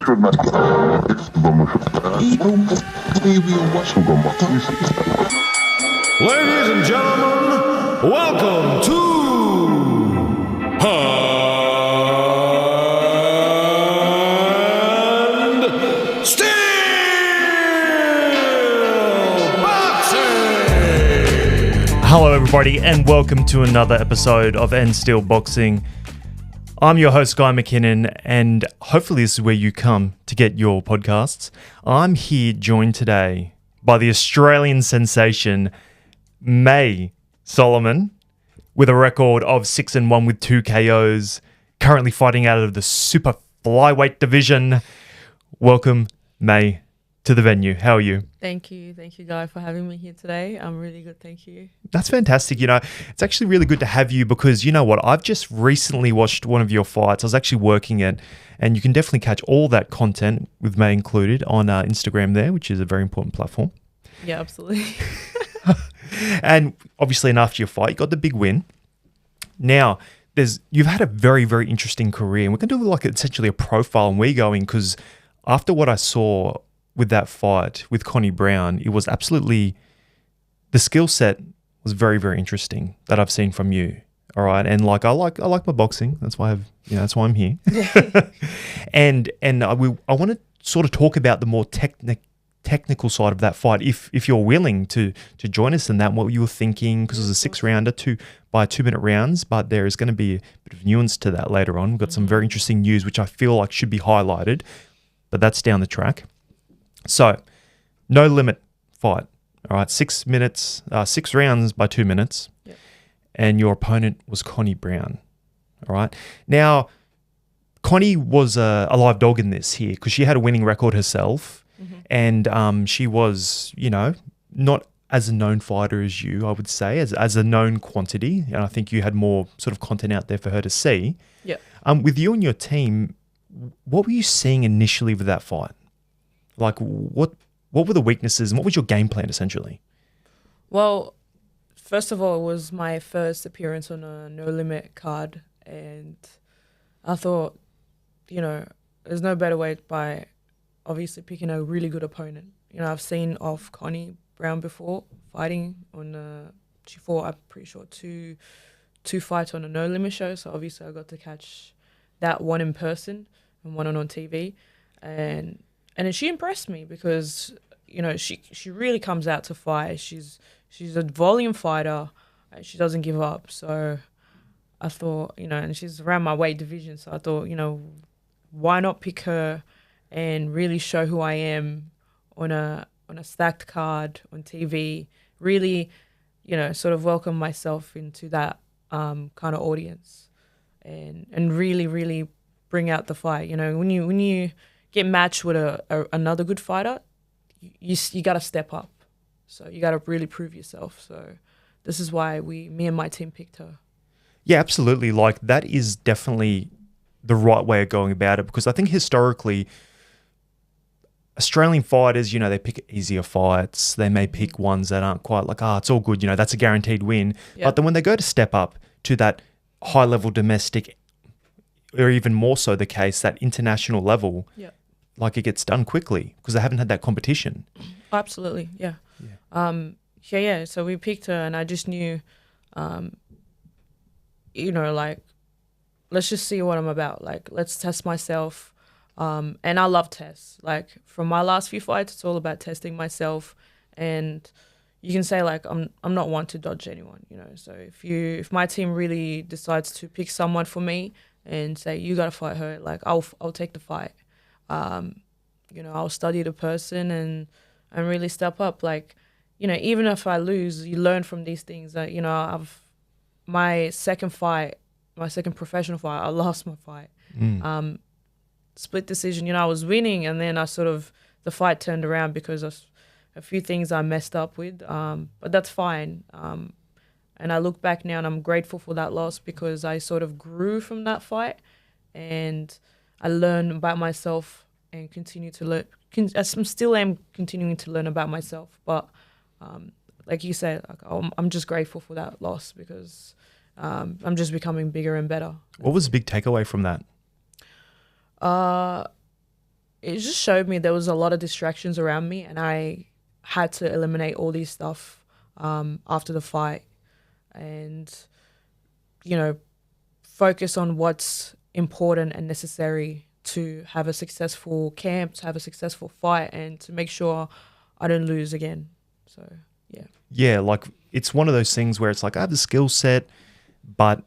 Ladies and gentlemen, welcome to Hand Steel Boxing! Hello everybody and welcome to another episode of Hand Steel Boxing. I'm your host Guy McKinnon and hopefully this is where you come to get your podcasts. I'm here joined today by the Australian sensation Mai Soliman with a record of 6-1 with 2 KOs, currently fighting out of the super flyweight division. Welcome, Mai, to the venue. How are you? Thank you, Guy, for having me here today. I'm really good, thank you. That's fantastic. You know, it's actually really good to have you because you know what? I've just recently watched one of your fights. I was actually working it, and you can definitely catch all that content with Mai included on Instagram there, which is a very important platform. Yeah, absolutely. And obviously, and after your fight, you got the big win. Now, you've had a very, very interesting career, and we're going to do like essentially a profile on where you're going because after what I saw with that fight with Connie Brown, it was absolutely, the skill set was very, very interesting that I've seen from you. All right, and like I like my boxing. That's why that's why I'm here. and I want to sort of talk about the more technical side of that fight, if you're willing to join us in that, what you were thinking, because it was a 6-rounder, 2-minute rounds, but there is going to be a bit of nuance to that later on. We've got some very interesting news, which I feel like should be highlighted, but that's down the track. So, no limit fight. All right, 6 minutes, 6 rounds by 2 minutes, yep. And your opponent was Connie Brown. All right, now Connie was a live dog in this here because she had a winning record herself. Mm-hmm. And she was, not as a known fighter as you, I would say, as a known quantity. And I think you had more sort of content out there for her to see. Yeah. With you and your team, what were you seeing initially with that fight? Like, what were the weaknesses and what was your game plan essentially? Well, first of all, it was my first appearance on a no limit card, and I thought, there's no better way by obviously picking a really good opponent. I've seen off Connie Brown before fighting on she fought, I'm pretty sure, two fights on a no limit show. So obviously I got to catch that one in person and one on TV, and she impressed me because she really comes out to fight. She's a volume fighter, and she doesn't give up. So I thought, and she's around my weight division. So I thought, why not pick her and really show who I am on a stacked card on TV, really, sort of welcome myself into that kind of audience and really, really bring out the fight. When you get matched with another good fighter, you got to step up. So you got to really prove yourself. So this is why me and my team picked her. Yeah, absolutely. Like that is definitely the right way of going about it because I think historically Australian fighters, they pick easier fights. They may pick ones that aren't quite like, it's all good, that's a guaranteed win. Yep. But then when they go to step up to that high-level domestic, or even more so the case, that international level, yep. Like it gets done quickly because they haven't had that competition. Absolutely, yeah. Yeah. So we picked her and I just knew, like, let's just see what I'm about. Like, let's test myself. And I love tests. Like from my last few fights, it's all about testing myself. And you can say like I'm not one to dodge anyone, So if my team really decides to pick someone for me and say you gotta fight her, like I'll take the fight. I'll study the person and really step up. Like, even if I lose, you learn from these things. That my second professional fight, I lost my fight. Split decision, I was winning and then the fight turned around because of a few things I messed up with, but that's fine. And I look back now and I'm grateful for that loss because I sort of grew from that fight and I learned about myself and continue to learn. I still am continuing to learn about myself, but like you said, I'm just grateful for that loss because I'm just becoming bigger and better. What was the big takeaway from that? it just showed me there was a lot of distractions around me, and I had to eliminate all these stuff after the fight, and focus on what's important and necessary to have a successful camp, to have a successful fight, and to make sure I don't lose again. So Yeah, like it's one of those things where it's like I have the skill set, but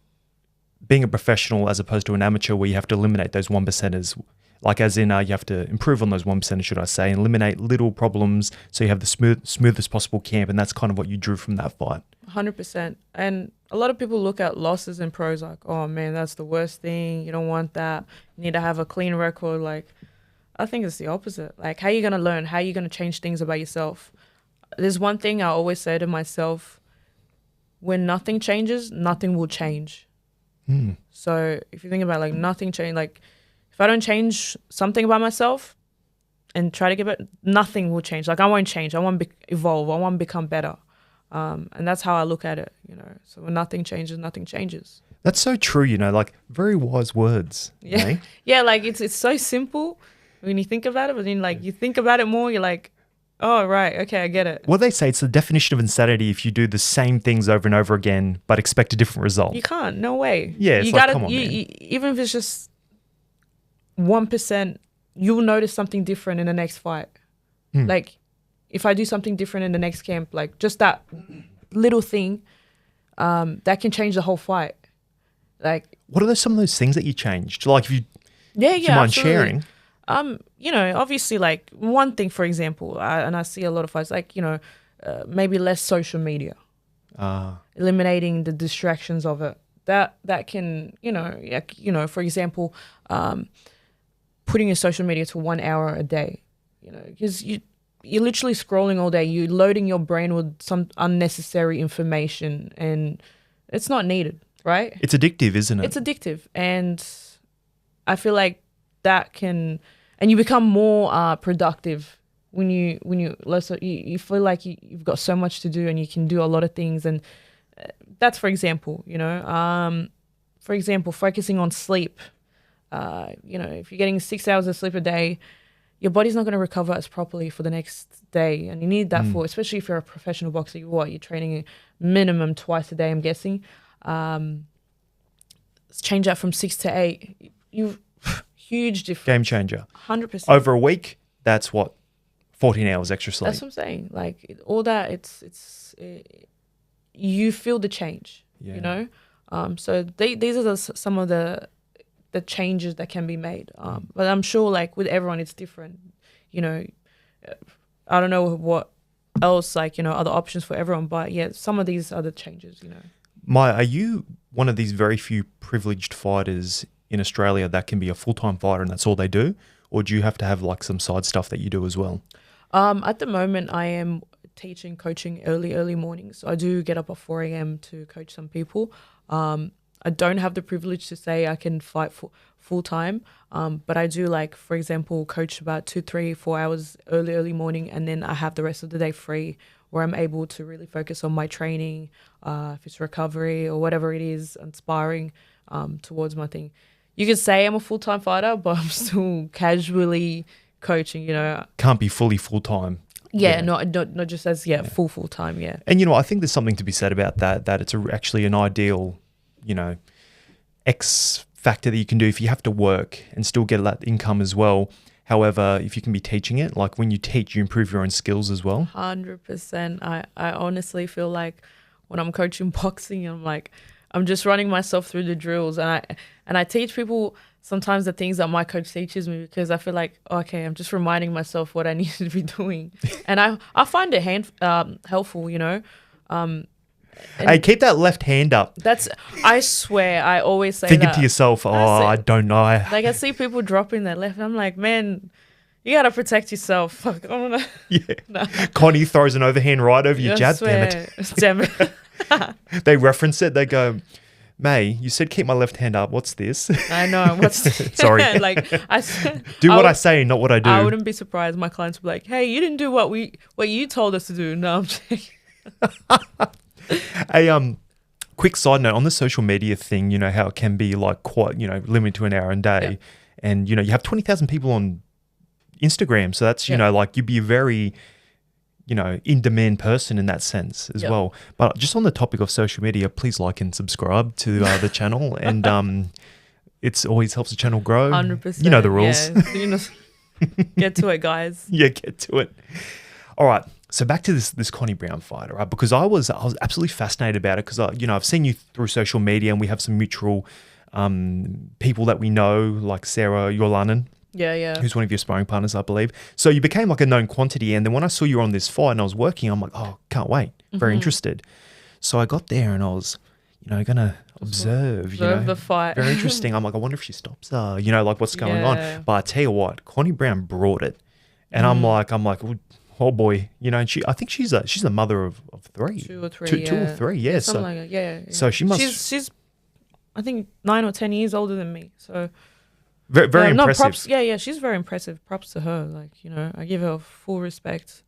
being a professional as opposed to an amateur, where you have to eliminate those 1%ers, like as in you have to improve on those 1%ers, should I say, and eliminate little problems so you have the smoothest possible camp, and that's kind of what you drew from that fight. 100%. And a lot of people look at losses and pros like, oh man, that's the worst thing. You don't want that. You need to have a clean record. Like, I think it's the opposite. Like, how are you going to learn? How are you going to change things about yourself? There's one thing I always say to myself: when nothing changes, nothing will change. So if you think about like nothing change, like if I don't change something about myself and try to give it, nothing will change. Like I won't change. I won't evolve. I won't become better. And that's how I look at it, So when nothing changes, nothing changes. That's so true, like very wise words. Yeah. Eh? Yeah, like it's so simple when you think about it, but then like you think about it more, you're like, oh, right, okay, I get it. Well, they say it's the definition of insanity if you do the same things over and over again but expect a different result. You can't, no way. Yeah, it's you like, gotta, come on, man. even if it's just 1%, you'll notice something different in the next fight. Like, if I do something different in the next camp, like just that little thing, that can change the whole fight. Like, what are some of those things that you changed? Like, if you do you mind absolutely. sharing? Obviously, like one thing, for example, I see a lot of fights, like, maybe less social media, eliminating the distractions of it. That can, for example, putting your social media to 1 hour a day, because you're literally scrolling all day. You're loading your brain with some unnecessary information, and it's not needed, right? It's addictive, isn't it? It's addictive, and I feel like that can, and you become more productive when you feel like you've got so much to do and you can do a lot of things, and that's for example, focusing on sleep. If you're getting 6 hours of sleep a day, your body's not going to recover as properly for the next day, and you need that for, especially if you're a professional boxer. You're training minimum twice a day, I'm guessing. Change that from 6 to 8. Huge difference. Game changer. 100%. Over a week, that's what, 14 hours extra sleep. That's what I'm saying. Like all that, you feel the change. So these are some of the changes that can be made. But I'm sure, like with everyone, it's different. I don't know what else, like other options for everyone. But yeah, some of these are the changes. Mai, are you one of these very few privileged fighters in Australia that can be a full-time fighter and that's all they do? Or do you have to have like some side stuff that you do as well? At the moment, I am coaching early mornings. So I do get up at 4 a.m. to coach some people. I don't have the privilege to say I can fight full-time, but I do, like, for example, coach about 2, 3, 4 hours early morning, and then I have the rest of the day free where I'm able to really focus on my training, if it's recovery or whatever it is, and sparring towards my thing. You could say I'm a full-time fighter, but I'm still casually coaching, Can't be fully full-time. Yeah, not just as full-time, yeah. And I think there's something to be said about that it's actually an ideal, X factor that you can do if you have to work and still get that income as well. However, if you can be teaching it, like when you teach, you improve your own skills as well. 100%. I honestly feel like when I'm coaching boxing, I'm just running myself through the drills, and I teach people sometimes the things that my coach teaches me, because I feel like, okay, I'm just reminding myself what I need to be doing, and I find it helpful, Hey, keep that left hand up. I swear, I always say Thinking that. to yourself, I don't know. Like, I see people dropping their left, and I'm like, man, you gotta protect yourself. Fuck, I don't know. Yeah. No. Connie throws an overhand right over your I jab. swear. Damn it. They reference it. They go, May, you said keep my left hand up. What's this? I know. What's Sorry. Do what I say, not what I do. I wouldn't be surprised. My clients would be like, hey, you didn't do what you told us to do. No, I'm joking. A quick side note on the social media thing, how it can be like quite, limited to an hour a day. Yeah. And, you have 20,000 people on Instagram. So that's, you Yeah. know, like you'd be a very, you know, in-demand person in that sense as Yep. well. But just on the topic of social media, please like and subscribe to the channel. And it's always helps the channel grow. 100%. You know the rules. Yeah, you know, get to it, guys. Yeah, get to it. All right. So back to this Connie Brown fight, all right? Because I was absolutely fascinated about it because I've seen you through social media and we have some mutual people that we know, like Sarah Yorlanen, Yeah, yeah. who's one of your sparring partners, I believe. So you became like a known quantity. And then when I saw you on this fight and I was working, I'm like, oh, can't wait. Very interested. So I got there and I was, you know, going to observe The fight. Very interesting. I'm like, I wonder if she stops her, you know, like what's going Yeah. on. But I tell you what, Connie Brown brought it. And I'm like, oh boy, you know, and I think she's a mother of three. Two or three. Two or three, yeah. Something So, like that. Yeah, yeah. so she must She's, I think 9 or 10 years older than me. So very yeah, impressive. No, props. Yeah, she's very impressive. Props to her. Like, you know, I give her full respect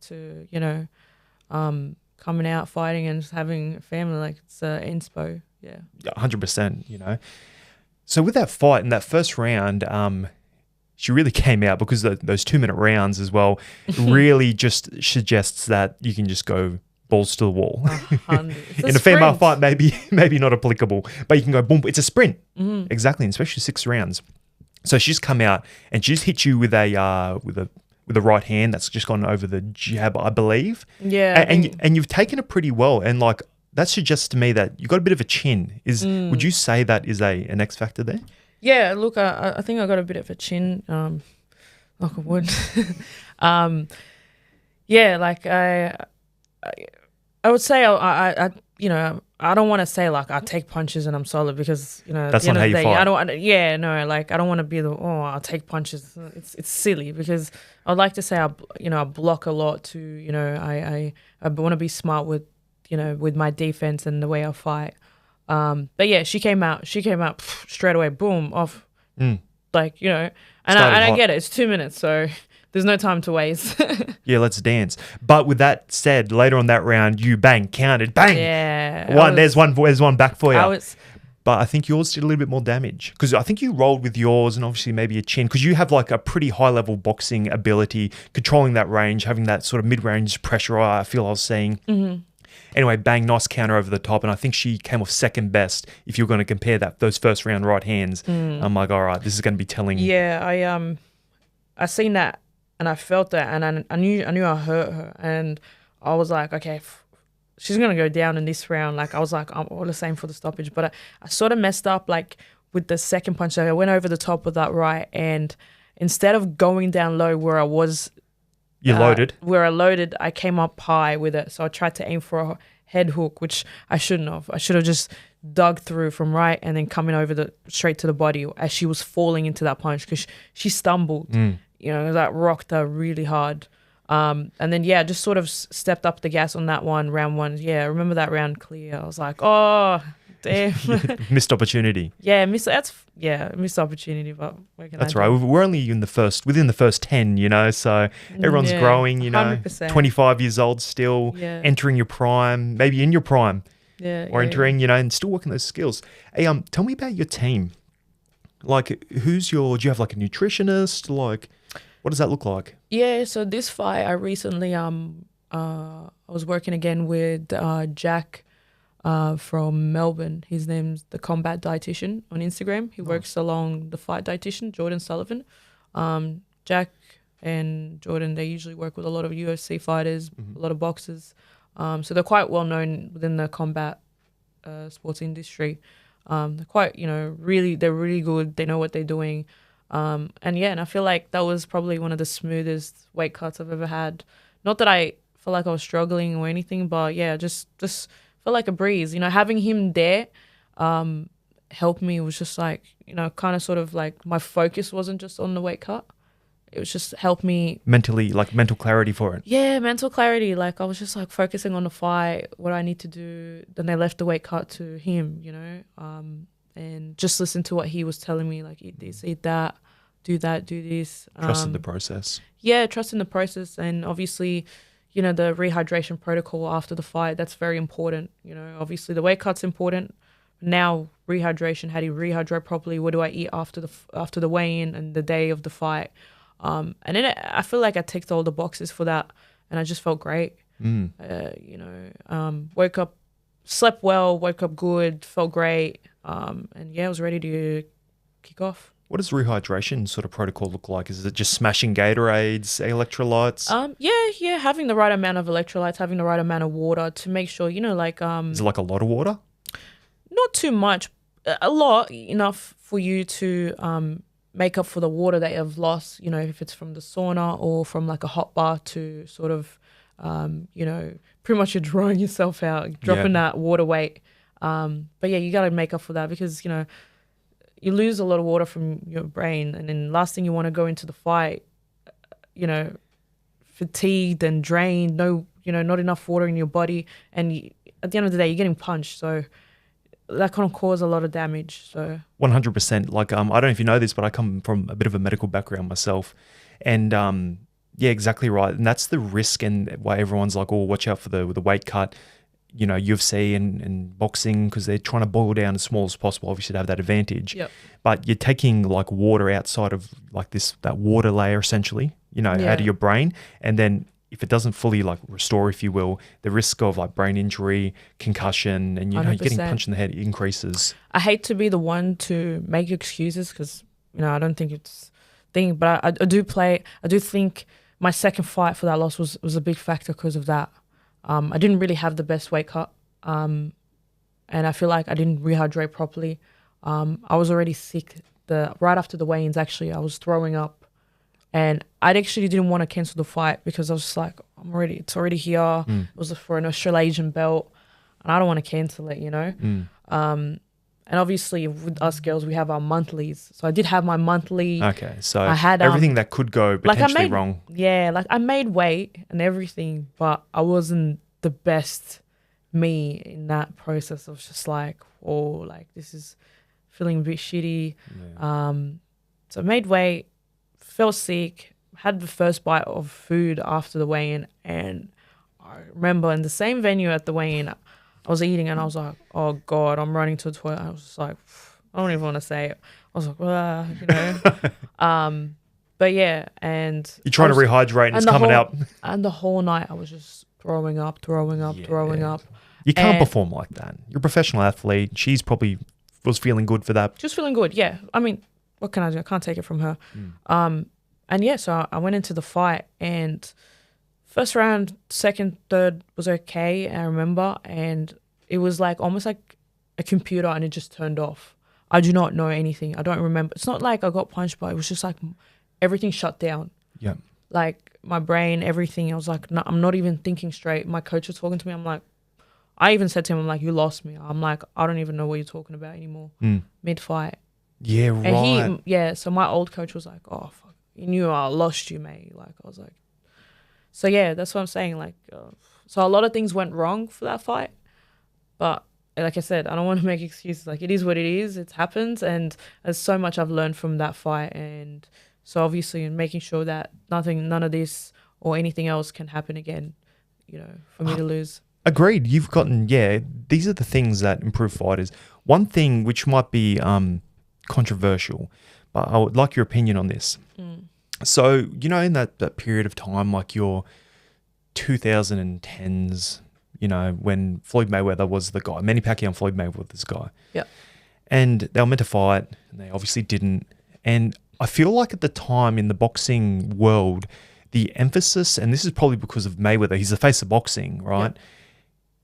to, you know, coming out, fighting and just having a family. Like, it's inspo. Yeah. 100%, you know. So with that fight in that first round, she really came out because those 2-minute rounds as well really just suggests that you can just go balls to the wall. In a female fight, maybe not applicable, but you can go boom. It's a sprint, exactly, and especially 6 rounds. So she's come out and she's hit you with a right hand that's just gone over the jab, I believe. Yeah. And you've taken it pretty well, and like that suggests to me that you've got a bit of a chin. Would you say that is an X factor there? Yeah, look, I think I got a bit of a chin, knock on wood. Yeah, like I would say I you know, I don't want to say like I take punches and I'm solid because, you know, That's at the not end how of you the day, fight. I don't. Yeah, no, like I don't want to be I'll take punches. It's silly because I'd like to say I block a lot to, you know, I want to be smart with, you know, with my defense and the way I fight. But yeah, she came out straight away, boom, off. Like, you know, and I get it. It's 2 minutes, so there's no time to waste. Yeah, let's dance. But with that said, later on that round, you counted, bang. Yeah. There's one back for you. I But I think yours did a little bit more damage because I think you rolled with yours and obviously maybe a chin because you have like a pretty high level boxing ability, controlling that range, having that sort of mid range pressure. I feel I was seeing. Anyway, bang, nice counter over the top, and I think she came off second best. If you're going to compare those first round right hands, I'm like, all right, this is going to be telling. Yeah, I seen that and I felt that and I knew I hurt her and I was like, okay, she's gonna go down in this round. Like I was like, I'm all the same for the stoppage, but I sort of messed up like with the second punch. I went over the top with that right, and instead of going down low where I was. Loaded. Where I loaded, I came up high with it. So I tried to aim for a head hook, which I shouldn't have. I should have just dug through from right and then coming over straight to the body as she was falling into that punch because she stumbled. You know, that rocked her really hard. And then, yeah, just sort of stepped up the gas on that one, round one. Yeah, I remember that round clear. I was like, oh, damn. Missed opportunity. Yeah, missed opportunity, but that's right. We're only within the first 10, you know, so everyone's growing, you know, 100%. 25 years old still, entering your prime, maybe in your prime, or entering, you know, and still working those skills. Hey, tell me about your team. Like, do you have like a nutritionist? Like, what does that look like? Yeah, so this fight, I recently, I was working again with Jack from Melbourne. His name's the Combat Dietitian on Instagram. He works along the fight dietitian, Jordan Sullivan. Jack and Jordan, they usually work with a lot of UFC fighters, a lot of boxers. So they're quite well known within the combat sports industry. They're quite, you know, they're really good. They know what they're doing. And I feel like that was probably one of the smoothest weight cuts I've ever had. Not that I felt like I was struggling or anything, but yeah, just felt like a breeze. You know, having him there helped me. It was just like, you know, kind of sort of like my focus wasn't just on the weight cut. It was just helped me mentally, like mental clarity for it. Yeah, mental clarity. Like I was just like focusing on the fight, what I need to do. Then they left the weight cut to him, you know, and just listen to what he was telling me, like eat this, eat that, do this. Trusted the process. Yeah, trusting the process, and obviously, you know, the rehydration protocol after the fight. That's very important. You know, obviously the weight cut's important. Now rehydration. How do you rehydrate properly? What do I eat after the weigh-in and the day of the fight? And then I feel like I ticked all the boxes for that, and I just felt great. Woke up, slept well, woke up good, felt great, and yeah, I was ready to kick off. What does rehydration sort of protocol look like? Is it just smashing Gatorades, electrolytes? Yeah, having the right amount of electrolytes, having the right amount of water to make sure, Is it like a lot of water? not too much, a lot, enough for you to make up for the water that you've lost, if it's from the sauna or from like a hot bath to sort of, pretty much you're drying yourself out, dropping that water weight. But yeah, you got to make up for that because, you lose a lot of water from your brain, and then last thing you want to go into the fight, fatigued and drained, not enough water in your body, and at the end of the day, you're getting punched, so that can cause a lot of damage. So 100%. Like I don't know if you know this, but I come from a bit of a medical background myself, and yeah, exactly right. And that's the risk, and why everyone's like, "Oh, watch out for the weight cut." UFC and boxing, because they're trying to boil down as small as possible, obviously to have that advantage. Yep. But you're taking like water outside of like that water layer essentially, out of your brain. And then if it doesn't fully like restore, if you will, the risk of like brain injury, concussion, and you're getting 100%. punched in the head increases. I hate to be the one to make excuses because, I don't think it's thing, but I do think my second fight for that loss was a big factor because of that. I didn't really have the best weight cut, and I feel like I didn't rehydrate properly. I was already sick. Right after the weigh-ins, actually, I was throwing up, and I actually didn't want to cancel the fight because I was just like, it's already here. It was for an Australasian belt, and I don't want to cancel it, And obviously, with us girls, we have our monthlies. So I did have my monthly. Okay, so I had everything that could go potentially wrong. Yeah, like I made weight and everything, but I wasn't the best me in that process. I was just like, this is feeling a bit shitty. Yeah. So I made weight, felt sick, had the first bite of food after the weigh-in, and I remember in the same venue at the weigh-in, I was eating and I was like, oh God, I'm running to the toilet. I was just like, I don't even want to say it. I was like, but yeah, and you're trying to rehydrate and it's coming out. And the whole night I was just throwing up. You can't perform like that. You're a professional athlete. She's probably was feeling good for that. Just feeling good, yeah. I mean, what can I do? I can't take it from her. And yeah, so I went into the fight and first round, second, third was okay, I remember. And it was like almost like a computer and it just turned off. I do not know anything. I don't remember. It's not like I got punched, but it was just like everything shut down. Yeah. Like my brain, everything. I was like, no, I'm not even thinking straight. My coach was talking to me. I'm like, I even said to him, I'm like, you lost me. I'm like, I don't even know what you're talking about anymore. Mid-fight. Yeah, right. And so my old coach was like, oh, fuck. You knew I lost you, mate. Like, I was like, so yeah, that's what I'm saying. Like, so a lot of things went wrong for that fight. But like I said, I don't want to make excuses. Like, it is what it is. It happens. And there's so much I've learned from that fight. And so obviously making sure that none of this or anything else can happen again, for me to lose. Agreed. You've gotten, these are the things that improve fighters. One thing which might be controversial, but I would like your opinion on this. So, in that period of time, like your 2010s, when Floyd Mayweather was the guy, Manny Pacquiao and Floyd Mayweather was this guy. Yeah. And they were meant to fight, and they obviously didn't. And I feel like at the time in the boxing world, the emphasis, and this is probably because of Mayweather, he's the face of boxing, right? Yeah.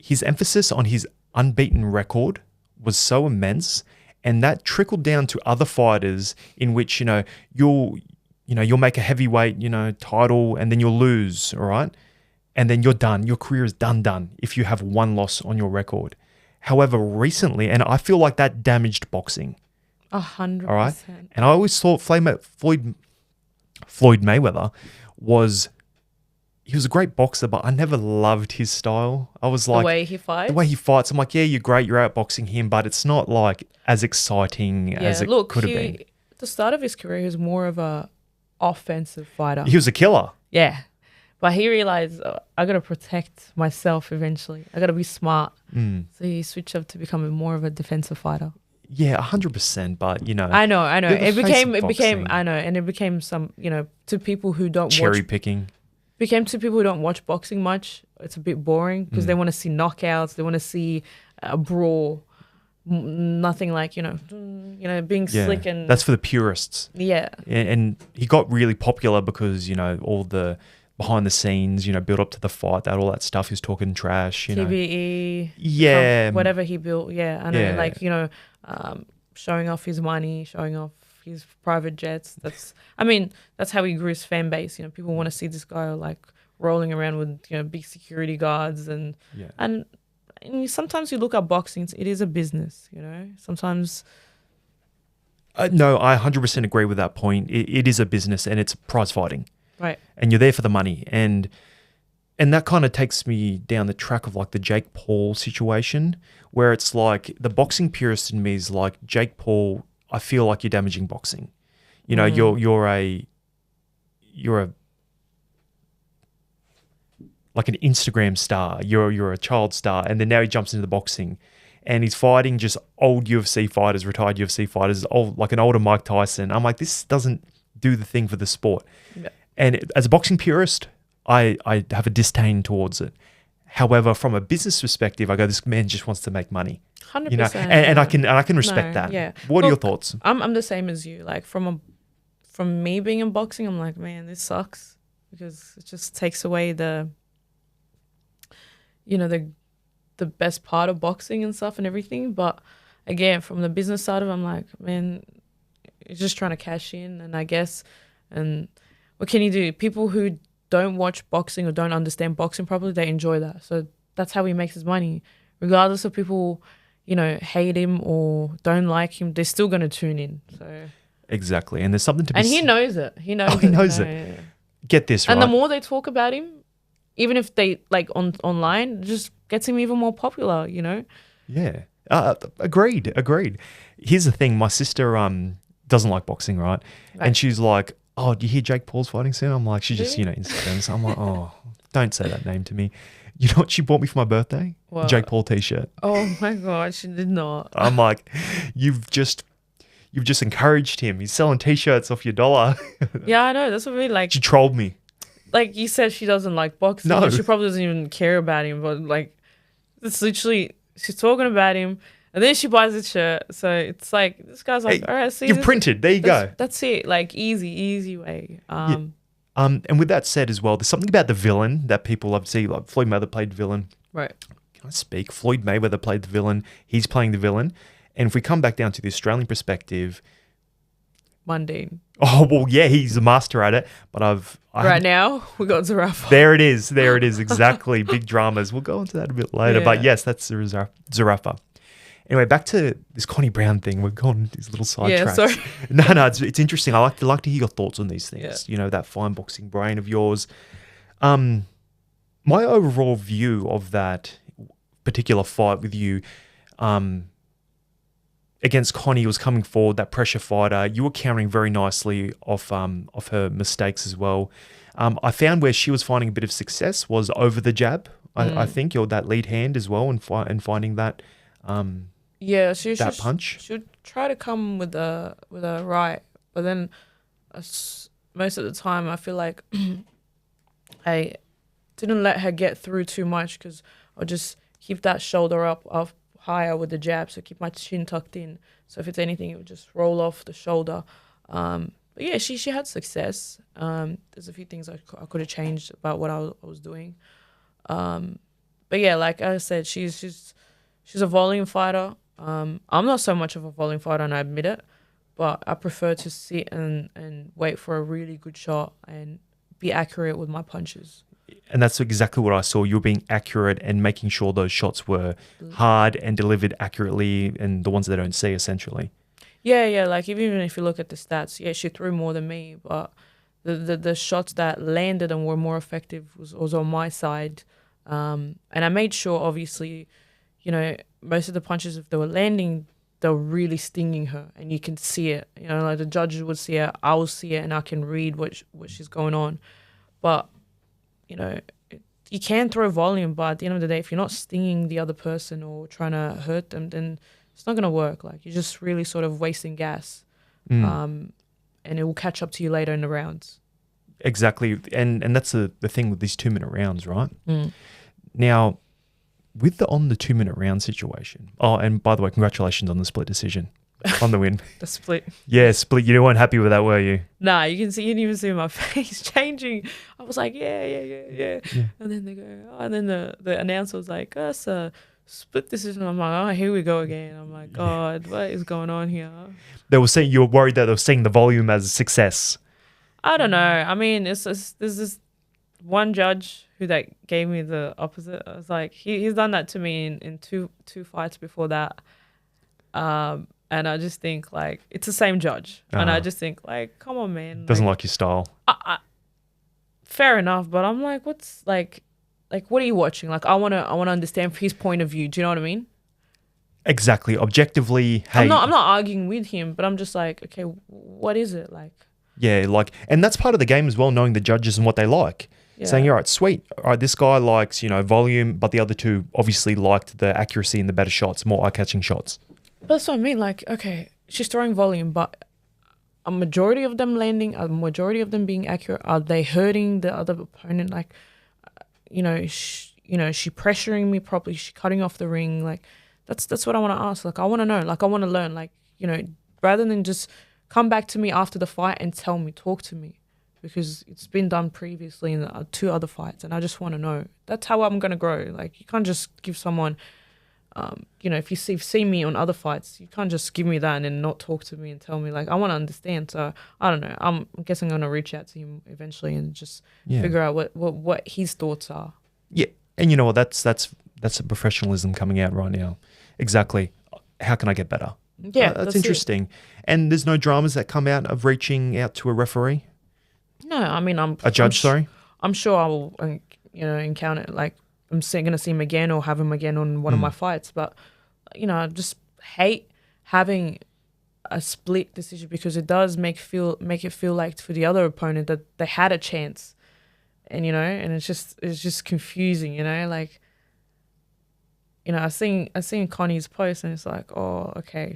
His emphasis on his unbeaten record was so immense, and that trickled down to other fighters in which, you'll make a heavyweight, title, and then you'll lose, all right? And then you're done. Your career is done if you have one loss on your record. However, recently, and I feel like that damaged boxing. 100%. All right? And I always thought Floyd Mayweather he was a great boxer, but I never loved his style. I was like... The way he fights? I'm like, yeah, you're great. You're outboxing him, but it's not like as exciting as it could have been. At the start of his career, he was more of a offensive fighter. He was a killer. Yeah. But he realized, I got to protect myself eventually. I got to be smart. So he switched up to becoming more of a defensive fighter. Yeah, 100%. But I know. you're the It face became, of it became, boxing. I know, and it became some, to people who don't Cherry watch, picking. became to people who don't watch boxing much. It's a bit boring because they want to see knockouts. They want to see a brawl. Nothing like being Yeah, slick and that's for the purists. yeah, And he got really popular because all the behind the scenes, build up to the fight, all that stuff. He was talking trash, TBE, Yeah, whatever he built. Yeah, I know. Yeah. Like showing off his money, showing off his private jets. That's how he grew his fan base. People want to see this guy like rolling around with big security guards and yeah. and sometimes you look at boxing, it is a business. Sometimes. No, I 100% agree with that point. It is a business and it's prize fighting. Right. And you're there for the money. And that kind of takes me down the track of like the Jake Paul situation, where it's like the boxing purist in me is like, Jake Paul, I feel like you're damaging boxing. You're a like an Instagram star. You're a child star, and then now he jumps into the boxing, and he's fighting just old UFC fighters, retired UFC fighters, like an older Mike Tyson. I'm like, this doesn't do the thing for the sport. Yeah. And as a boxing purist, I have a disdain towards it. However, from a business perspective, I go, this man just wants to make money. 100%. And I can respect No, that. yeah. What are your Look, thoughts? I'm the same as you. Like from me being in boxing, I'm like, man, this sucks because it just takes away the best part of boxing and stuff and everything. But again, from the business side of it, I'm like, man, you're just trying to cash in, and I guess, and what can you do? People who don't watch boxing or don't understand boxing properly, they enjoy that. So that's how he makes his money. Regardless of people, hate him or don't like him, they're still going to tune in. So Exactly. And there's something to be and he knows it. He knows. he knows Yeah, it. yeah, yeah. Get this, right? And the more they talk about him, even if they like online, it just gets him even more popular. Yeah. Agreed. Here's the thing. My sister doesn't like boxing, right? And she's like, oh, do you hear Jake Paul's fighting soon? I'm like, she just, Instagram. So I'm like, oh, don't say that name to me. You know what she bought me for my birthday? What? Jake Paul t-shirt. Oh my God, she did not. I'm like, you've just encouraged him. He's selling t-shirts off your dollar. Yeah, I know. That's what I mean. Like, She trolled me. like you said, she doesn't like boxing. No. She probably doesn't even care about him. But like, it's literally she's talking about him, and then she buys his shirt. So it's like this guy's like, Hey, all right, see, You've printed. There you go. That's it. Like easy way. And with that said as well, there's something about the villain that people love to see. Like Floyd Mayweather played the villain. Right. Can I speak? Floyd Mayweather played the villain. He's playing the villain. And if we come back down to the Australian perspective, Mundane. oh well, yeah, he's a master at it. But Right now, we got Zarafa. There it is. Exactly. Big dramas. We'll go into that a bit later. But Yeah. yes, that's Zarafa. Anyway, back to this Connie Brown thing. We're going these little side Yeah, tracks. sorry. No, it's interesting. I like to hear your thoughts on these things. That fine boxing brain of yours. My overall view of that particular fight with you, against Connie, was coming forward, that pressure fighter. You were countering very nicely off her mistakes as well. I found where she was finding a bit of success was over the jab. I think you're that lead hand as well, and finding that. Yeah, she That punch? She would try to come with a right, but then most of the time I feel like I didn't let her get through too much because I'll just keep that shoulder up higher with the jab, so keep my chin tucked in. So if it's anything, it would just roll off the shoulder. But yeah, she had success. There's a few things I could have changed about what I was doing. But yeah, like I said, she's a volume fighter. I'm not so much of a volume fighter, and I admit it, but I prefer to sit and wait for a really good shot and be accurate with my punches. And that's exactly what I saw. You were being accurate and making sure those shots were hard and delivered accurately, and the ones they don't see, essentially. Yeah. Like even if you look at the stats, yeah, she threw more than me, but the shots that landed and were more effective was on my side. And I made sure, obviously, most of the punches, if they were landing, they were really stinging her, and you can see it. Like the judges would see it, I will see it, and I can read what she's going on. But you can throw volume, but at the end of the day, if you're not stinging the other person or trying to hurt them, then it's not gonna work. Like you're just really sort of wasting gas, and it will catch up to you later in the rounds. Exactly. And that's the thing with these 2-minute rounds, right? Now, with on the 2-minute round situation. Oh, and by the way, congratulations on the split decision. On the win. The split. Yeah, split. You weren't happy with that, were you? Nah, you didn't even see my face changing. I was like, yeah. And then they go, and then the announcer was like, oh, it's a split decision. I'm like, oh, here we go again. I'm like, God, what is going on here? They were saying you were worried that they were seeing the volume as a success. I don't know. I mean, there's this one judge who that gave me the opposite. I was like, he's done that to me in two fights before that. And I just think like it's the same judge, and I just think like, come on, man. Doesn't like your style. Fair enough, but I'm like, what's like what are you watching? Like, I wanna understand his point of view. Do you know what I mean? Exactly. Objectively, hey. I'm not arguing with him, but I'm just like, okay, what is it like? Yeah, like, and that's part of the game as well, knowing the judges and what they like. Yeah. Saying, all right, sweet. All right, this guy likes, volume, but the other two obviously liked the accuracy and the better shots, more eye-catching shots. That's what I mean. Like, okay, she's throwing volume, but a majority of them landing, a majority of them being accurate. Are they hurting the other opponent? Like, she pressuring me properly. She cutting off the ring. Like, that's what I want to ask. Like, I want to know. Like, I want to learn. Like, rather than just come back to me after the fight and tell me, talk to me, because it's been done previously in the 2 other fights, and I just want to know. That's how I'm gonna grow. Like, you can't just give someone. If you see me on other fights, you can't just give me that and then not talk to me and tell me. Like, I want to understand. So I don't know. I'm guessing I'm gonna reach out to him eventually and just figure out what his thoughts are. Yeah, and you know what? That's a professionalism coming out right now. Exactly. How can I get better? Yeah, that's interesting. And there's no dramas that come out of reaching out to a referee. No, I mean a judge. Sorry, I'm sure I will. Encounter like. I'm going to see him again or have him again on one of my fights. But, I just hate having a split decision because it does make it feel like for the other opponent that they had a chance. And, and it's just confusing, like, I seen Connie's post and it's like, oh, okay,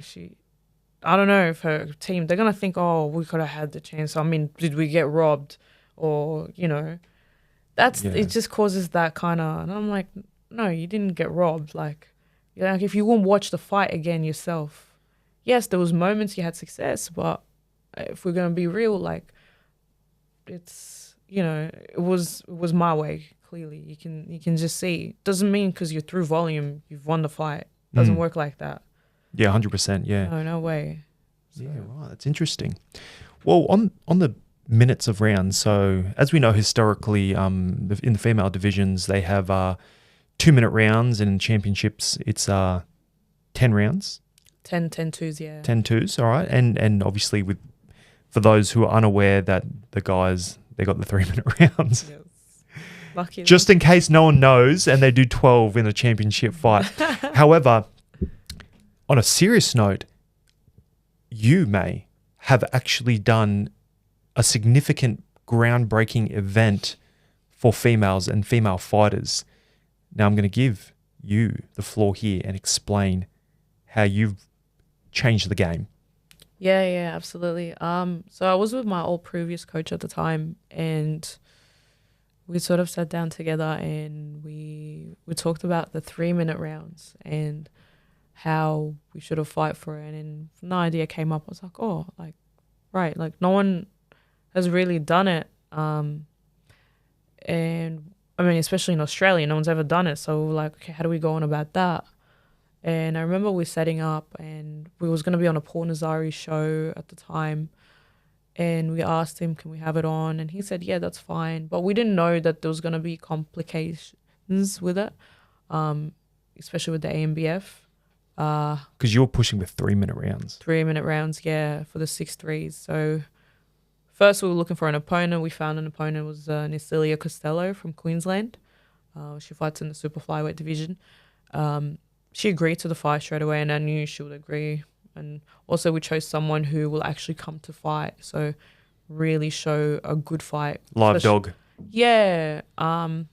I don't know if her team, they're going to think, oh, we could have had the chance. I mean, did we get robbed or, it just causes that kind of, and I'm like, no, you didn't get robbed. Like if you won't watch the fight again yourself, yes, there was moments you had success, but if we're gonna be real, like it's it was my way. Clearly, you can just see. Doesn't mean because you're through volume you've won the fight. Doesn't work like that. Yeah, 100%. Yeah. No way. So. Yeah, right. That's interesting. Well, on the minutes of rounds. So as we know historically, in the female divisions, they have 2-minute rounds, and in championships, it's 10 rounds. 10 twos, yeah. 10 twos, all right. And obviously for those who are unaware that the guys, they got the 3-minute rounds. Yes. Lucky. Just in case no one knows, and they do 12 in a championship fight. However, on a serious note, you may have actually done a significant groundbreaking event for females and female fighters. Now I'm going to give you the floor here and explain how you've changed the game. Yeah, absolutely. So I was with my old previous coach at the time, and we sort of sat down together and we talked about the 3-minute rounds and how we should have fight for it. And an idea came up. I was like, oh, like, right, like no one has really done it, and I mean, especially in Australia, no one's ever done it. So we were like, okay, how do we go on about that? And I remember we setting up, and we was going to be on a Paul Nazari show at the time, and we asked him, can we have it on? And he said, yeah, that's fine. But we didn't know that there was going to be complications with it, especially with the AMBF. Because you were pushing with 3-minute rounds. 3-minute rounds, yeah, for the 6'3s. So first, we were looking for an opponent. We found an opponent. It was Nicilia Costello from Queensland. She fights in the super flyweight division. She agreed to the fight straight away, and I knew she would agree. And also, we chose someone who will actually come to fight, so really show a good fight. Live dog. Yeah. And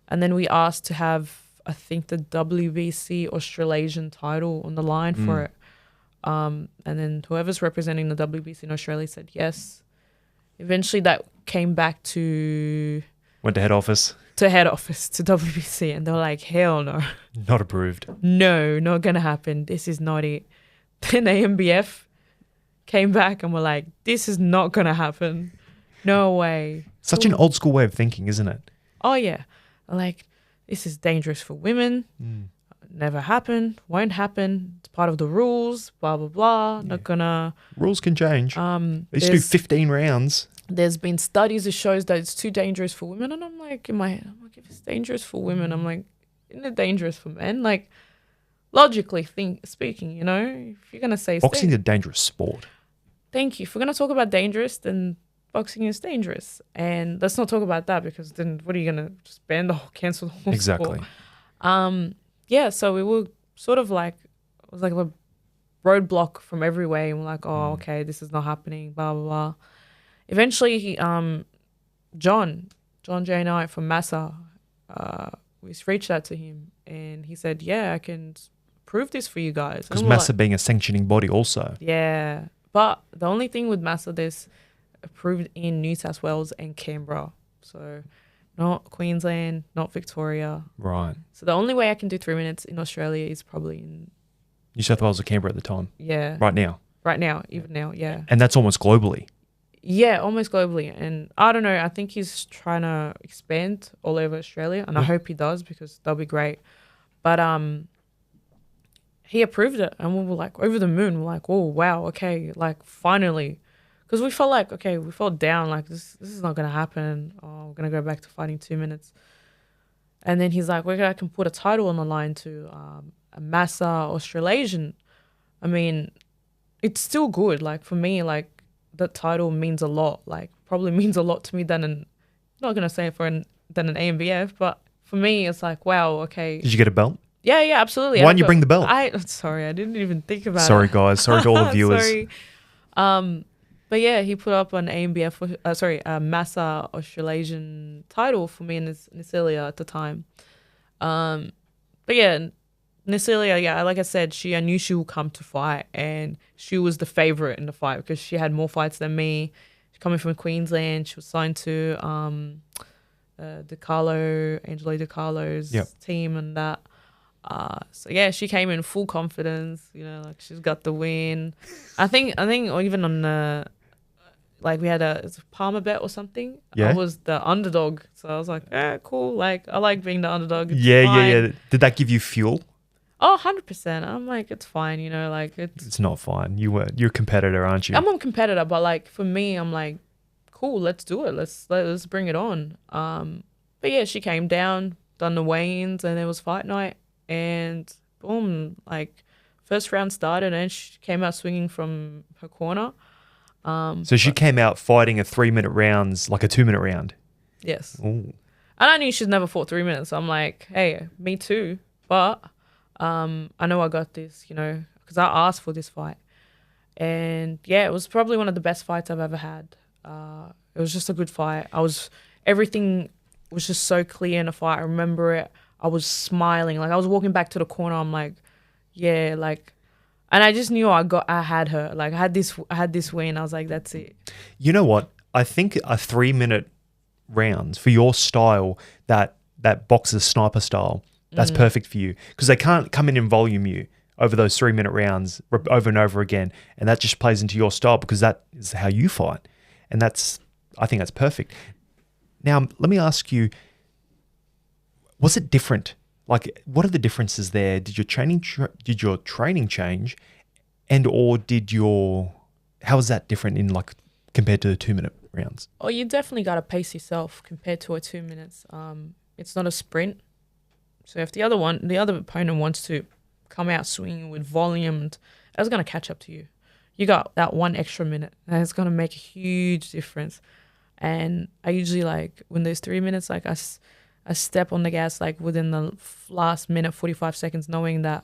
then we asked to have I think, the WBC Australasian title on the line for it. And then whoever's representing the WBC in Australia said yes. Eventually that came back to Went to head office. to WBC, and they were like, hell no. Not approved. No, not going to happen. This is not it. Then AMBF came back and were like, this is not going to happen. No way. Such an old school way of thinking, isn't it? Oh, yeah. Like, this is dangerous for women. Never happen. Won't happen. It's part of the rules. Blah, blah, blah. Not going to... Rules can change. They used to do 15 rounds. There's been studies that shows that it's too dangerous for women. And I'm like, in my head, I'm like, if it's dangerous for women, I'm like, isn't it dangerous for men? Like, logically speaking, you know, if you're going to say... Boxing is a dangerous sport. Thank you. If we're going to talk about dangerous, then boxing is dangerous. And let's not talk about that, because then what are you going to just ban the whole, cancel the whole Exactly. sport? Yeah, so we were sort of like, it was like a roadblock from every way. And we're like, oh, okay, this is not happening, blah, blah, blah. Eventually, John J. and I from Massa, we reached out to him, and he said, yeah, I can prove this for you guys. Because Massa being a sanctioning body also. Yeah. But the only thing with Massa, there's approved in New South Wales and Canberra. So not Queensland, not Victoria. Right. So the only way I can do 3 minutes in Australia is probably in... New South Wales or Canberra at the time. Yeah. Right now. Right now, even now, yeah. And that's almost globally. Yeah, almost globally. And I don't know, I think he's trying to expand all over Australia, and I hope he does, because that'll be great. But he approved it, and we were like over the moon. We're like, oh, wow, okay, like finally. Because we felt like, okay, we felt down, like this is not going to happen. Oh, we're going to go back to fighting 2 minutes. And then he's like, I can put a title on the line to a Massa Australasian. I mean, it's still good. Like, for me, like, that title means a lot. Like, probably means a lot to me than I'm not going to say than an AMBF, but for me, it's like, wow, okay. Did you get a belt? Yeah, absolutely. Why didn't you bring the belt? Sorry, I didn't even think about it. Sorry, guys. Sorry to all the viewers. Sorry. But yeah, he put up an AMBF, a Massa Australasian title for me and Nasilia at the time. But yeah, Nasilia, yeah, like I said, I knew she would come to fight, and she was the favorite in the fight because she had more fights than me. She's coming from Queensland. She was signed to Angelo DiCarlo's team and that. So yeah, she came in full confidence, you know, like she's got the win. I think even on the, like we had a Palmer bet or something. Yeah. I was the underdog. So I was like, cool. Like I like being the underdog. It's Yeah. fine. Did that give you fuel? Oh, 100%. I'm like, it's fine, you know, like It's not fine. You're a competitor, aren't you? I'm a competitor, but like for me, I'm like, cool, let's do it. Let's bring it on. But yeah, she came down, done the weigh-ins, and it was fight night. And boom, like first round started and she came out swinging from her corner. So she came out fighting a 3 minute rounds, like a 2 minute round. Yes. Ooh. And I knew she's never fought 3 minutes. So I'm like, hey, me too. But I know I got this, you know, because I asked for this fight. And yeah, it was probably one of the best fights I've ever had. It was just a good fight. Everything was just so clear in the fight. I remember it. I was smiling. Like I was walking back to the corner. I'm like, yeah, like, and I just knew I had her. Like I had this win. I was like, that's it. You know what? I think a 3 minute rounds for your style, that boxer sniper style, that's perfect for you because they can't come in and volume you over those 3 minute rounds over and over again. And that just plays into your style because that is how you fight. And I think that's perfect. Now, let me ask you, was it different? Like, what are the differences there? Did your training change, and or how is that different in like compared to the 2 minute rounds? Oh, you definitely got to pace yourself compared to a 2 minutes. It's not a sprint. So if the other opponent wants to come out swinging with volume, that's going to catch up to you. You got that 1 extra minute, and it's going to make a huge difference. And I usually like when there's 3 minutes, like I step on the gas like within the last minute, 45 seconds, knowing that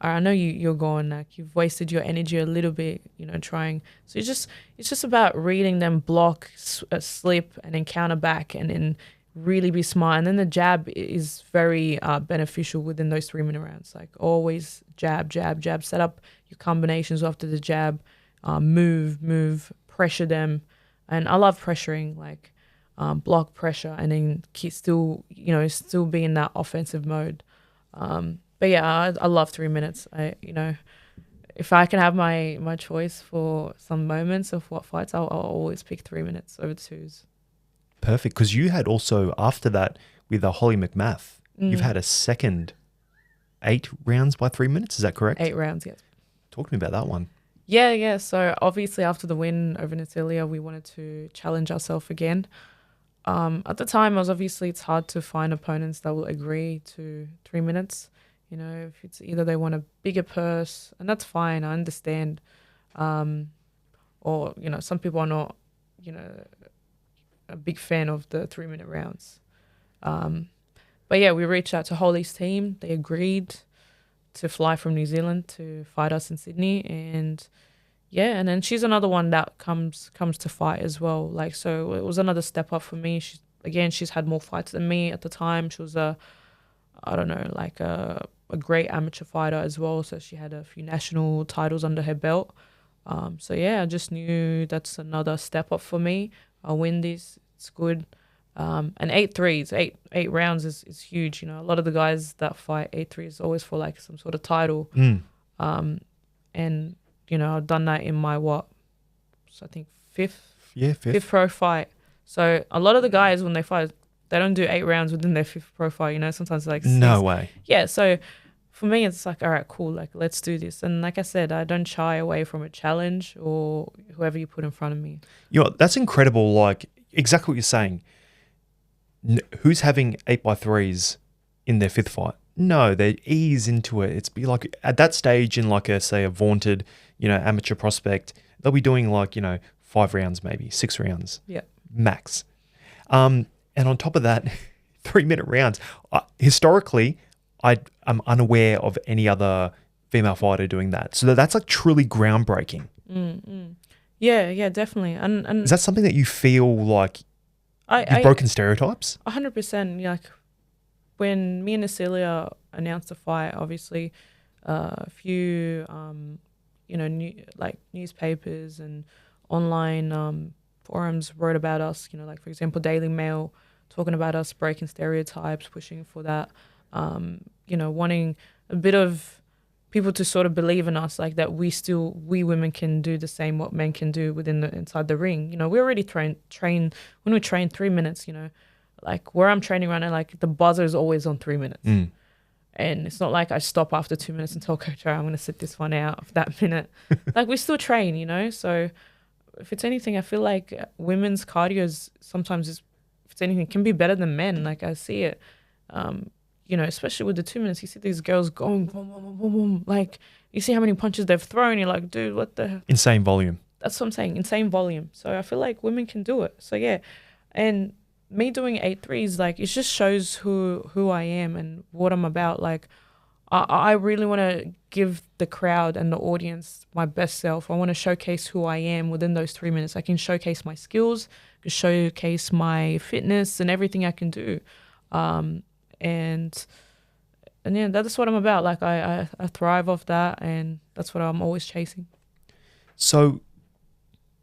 I know you're going, like you've wasted your energy a little bit, you know, trying. So it's just about reading them block, slip, and then counter back, and then really be smart. And then the jab is very beneficial within those 3-minute rounds. Like always jab, jab, jab. Set up your combinations after the jab. Move, pressure them. And I love pressuring, like block pressure, and then still be in that offensive mode. But yeah, I love 3 minutes. If I can have my choice for some moments of what fights, I'll always pick 3 minutes over 2s. Perfect. Because you had also, after that, with Holly McMath, you've had a second 8 rounds by 3 minutes. Is that correct? 8 rounds, yes. Talk to me about that one. Yeah. So obviously after the win over Natalia, we wanted to challenge ourselves again. At the time, it's hard to find opponents that will agree to 3 minutes. If it's either they want a bigger purse, and that's fine, I understand. Or, some people are not, a big fan of the 3-minute rounds. But yeah, we reached out to Holly's team. They agreed to fly from New Zealand to fight us in Sydney. And yeah, and then she's another one that comes to fight as well. Like, so it was another step up for me. She's had more fights than me at the time. She was a great amateur fighter as well. So she had a few national titles under her belt. So yeah, I just knew that's another step up for me. I'll win this. It's good. And 8 rounds is huge. A lot of the guys that fight 8-3 is always for like some sort of title. And I've done that in my I think fifth pro fight. So a lot of the guys, when they fight, they don't do 8 rounds within their 5th pro fight. Sometimes like 6. No way. Yeah. So for me, it's like, all right, cool. Like, let's do this. And like I said, I don't shy away from a challenge or whoever you put in front of me. That's incredible. Like exactly what you're saying. Who's having 8x3s in their 5th fight? No, they ease into it. It's be like at that stage in like a vaunted, amateur prospect, they'll be doing like, 5 rounds, maybe 6 rounds. Yeah. Max. And on top of that, 3-minute rounds. Historically, I'm unaware of any other female fighter doing that. So that's like truly groundbreaking. Yeah, definitely. And is that something that you feel like you've broken stereotypes? 100%. Like when me and Natalia announced the fight, obviously a few newspapers and online forums wrote about us. Like for example, Daily Mail talking about us breaking stereotypes, pushing for that. Wanting a bit of people to sort of believe in us, like that we women can do the same what men can do inside the ring. We already train when we train 3 minutes, like where I'm training right now, like the buzzer is always on 3 minutes. And it's not like I stop after 2 minutes and tell coach, I'm going to sit this one out for that minute. Like we still train, so if it's anything, I feel like women's cardio sometimes if it's anything, can be better than men. Like I see it. Especially with the 2 minutes, you see these girls going boom, boom, boom, boom, boom. Like you see how many punches they've thrown. You're like, dude, what the? Insane volume. That's what I'm saying. Insane volume. So I feel like women can do it. So yeah, and me doing 8-3s, like it just shows who I am and what I'm about. Like I really want to give the crowd and the audience my best self. I want to showcase who I am within those 3 minutes. I can showcase my skills, I can showcase my fitness and everything I can do. And yeah, that's what I'm about. Like I thrive off that, and that's what I'm always chasing. So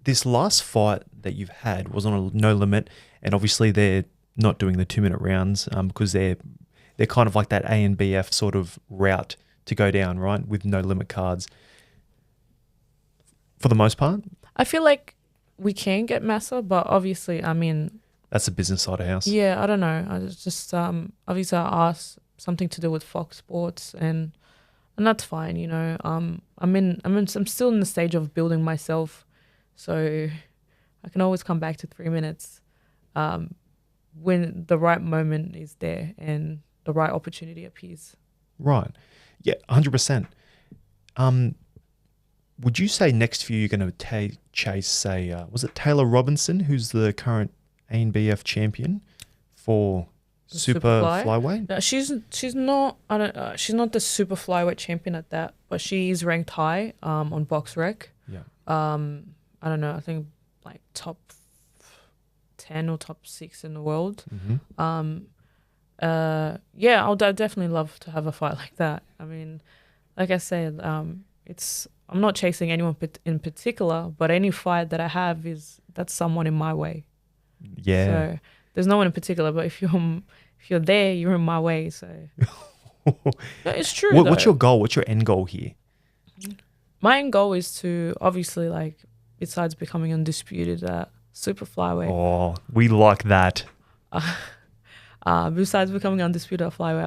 this last fight that you've had was on a no limit, and obviously they're not doing the 2-minute rounds because they're kind of like that A and BF sort of route to go down, right, with no limit cards. For the most part, I feel like we can get Massa, but obviously, that's the business side of house. Yeah, I don't know. I was just obviously I asked something to do with Fox Sports, and that's fine. I'm still in the stage of building myself, so I can always come back to 3 minutes when the right moment is there and the right opportunity appears. Right. Yeah, 100%. Would you say next for you you're going to chase, say, was it Taylor Robinson, who's the current ANBF champion for super flyweight? No, she's not. She's not the super flyweight champion at that, but she is ranked high on BoxRec. Yeah. I don't know. I think like top 10 or top 6 in the world. Mm-hmm. Yeah, I'd definitely love to have a fight like that. I mean, like I said, I'm not chasing anyone in particular, but any fight that I have that's someone in my way. Yeah. So there's no one in particular, but if you're there, you're in my way. So no, it's true. What's your goal? What's your end goal here? My end goal is to obviously, like, besides becoming undisputed at super flyweight. Oh, we like that. Besides becoming undisputed at flyweight,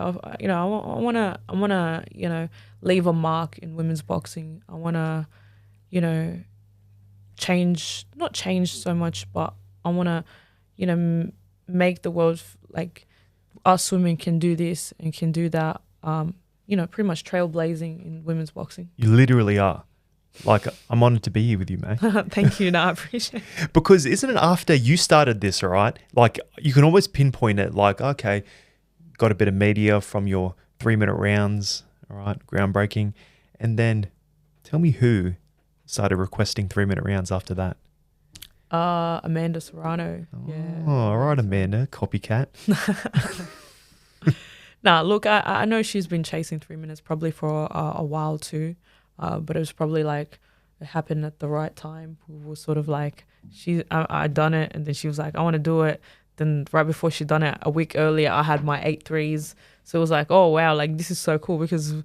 I wanna leave a mark in women's boxing. I wanna, not change so much, but I wanna, make the world like us women can do this and can do that. Pretty much trailblazing in women's boxing. You literally are. Like, I'm honoured to be here with you, mate. Thank you. No, I appreciate it. Because isn't it after you started this, all right? Like, you can always pinpoint it. Like, okay, got a bit of media from your 3-minute rounds, all right, groundbreaking. And then tell me who started requesting 3-minute rounds after that. Amanda Serrano. Oh, Yeah. all right, Amanda, copycat. Nah, look, I know she's been chasing 3 minutes probably for a while too. But it was probably like it happened at the right time. We were sort of like, I done it, and then she was like, I want to do it. Then right before she done it, a week earlier, I had my 8 threes. So it was like, oh wow, like this is so cool because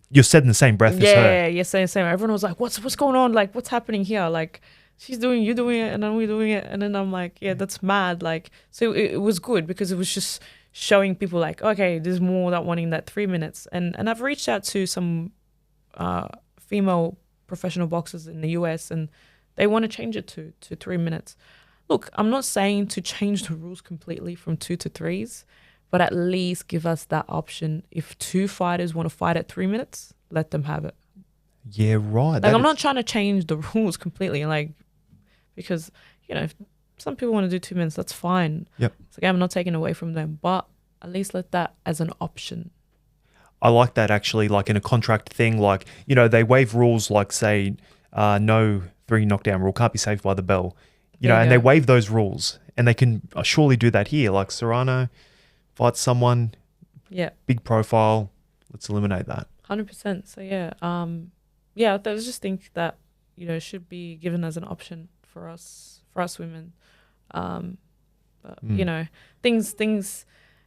You're said in the same breath as her. yeah, same. Everyone was like, what's going on? Like, what's happening here? Like, you're doing it, and then we're doing it, and then I'm like, yeah, that's mad. Like, so it was good because it was just showing people like, okay, there's more that wanting that 3 minutes, and I've reached out to some female professional boxers in the US, and they want to change it to 3 minutes. Look, I'm not saying to change the rules completely from 2 to 3s, but at least give us that option. If 2 fighters want to fight at 3 minutes, let them have it. Yeah, right. Like, I'm not trying to change the rules completely, like, because, if some people want to do 2 minutes, that's fine. Yep. It's like, I'm not taking away from them, but at least let that as an option. I like that actually, like in a contract thing, like, they waive rules like, say, no 3 knockdown rule, can't be saved by the bell, and they waive those rules, and they can surely do that here. Like Serrano fights someone, big profile, let's eliminate that. 100%. So I just think that, it should be given as an option for us women. But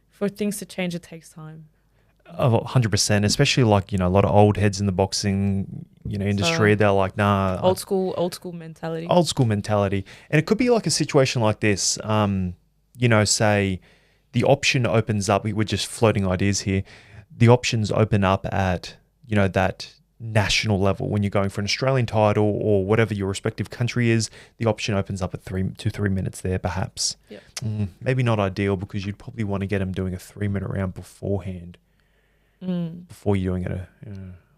for things to change, it takes time. 100%, especially like, a lot of old heads in the boxing, industry. They're like, nah. Old school mentality. Old school mentality. And it could be like a situation like this, say the option opens up. We're just floating ideas here. The options open up at, that national level when you're going for an Australian title or whatever your respective country is. The option opens up at 3 minutes there, perhaps. Yep. Maybe not ideal because you'd probably want to get them doing a 3-minute round beforehand. Before you're doing it.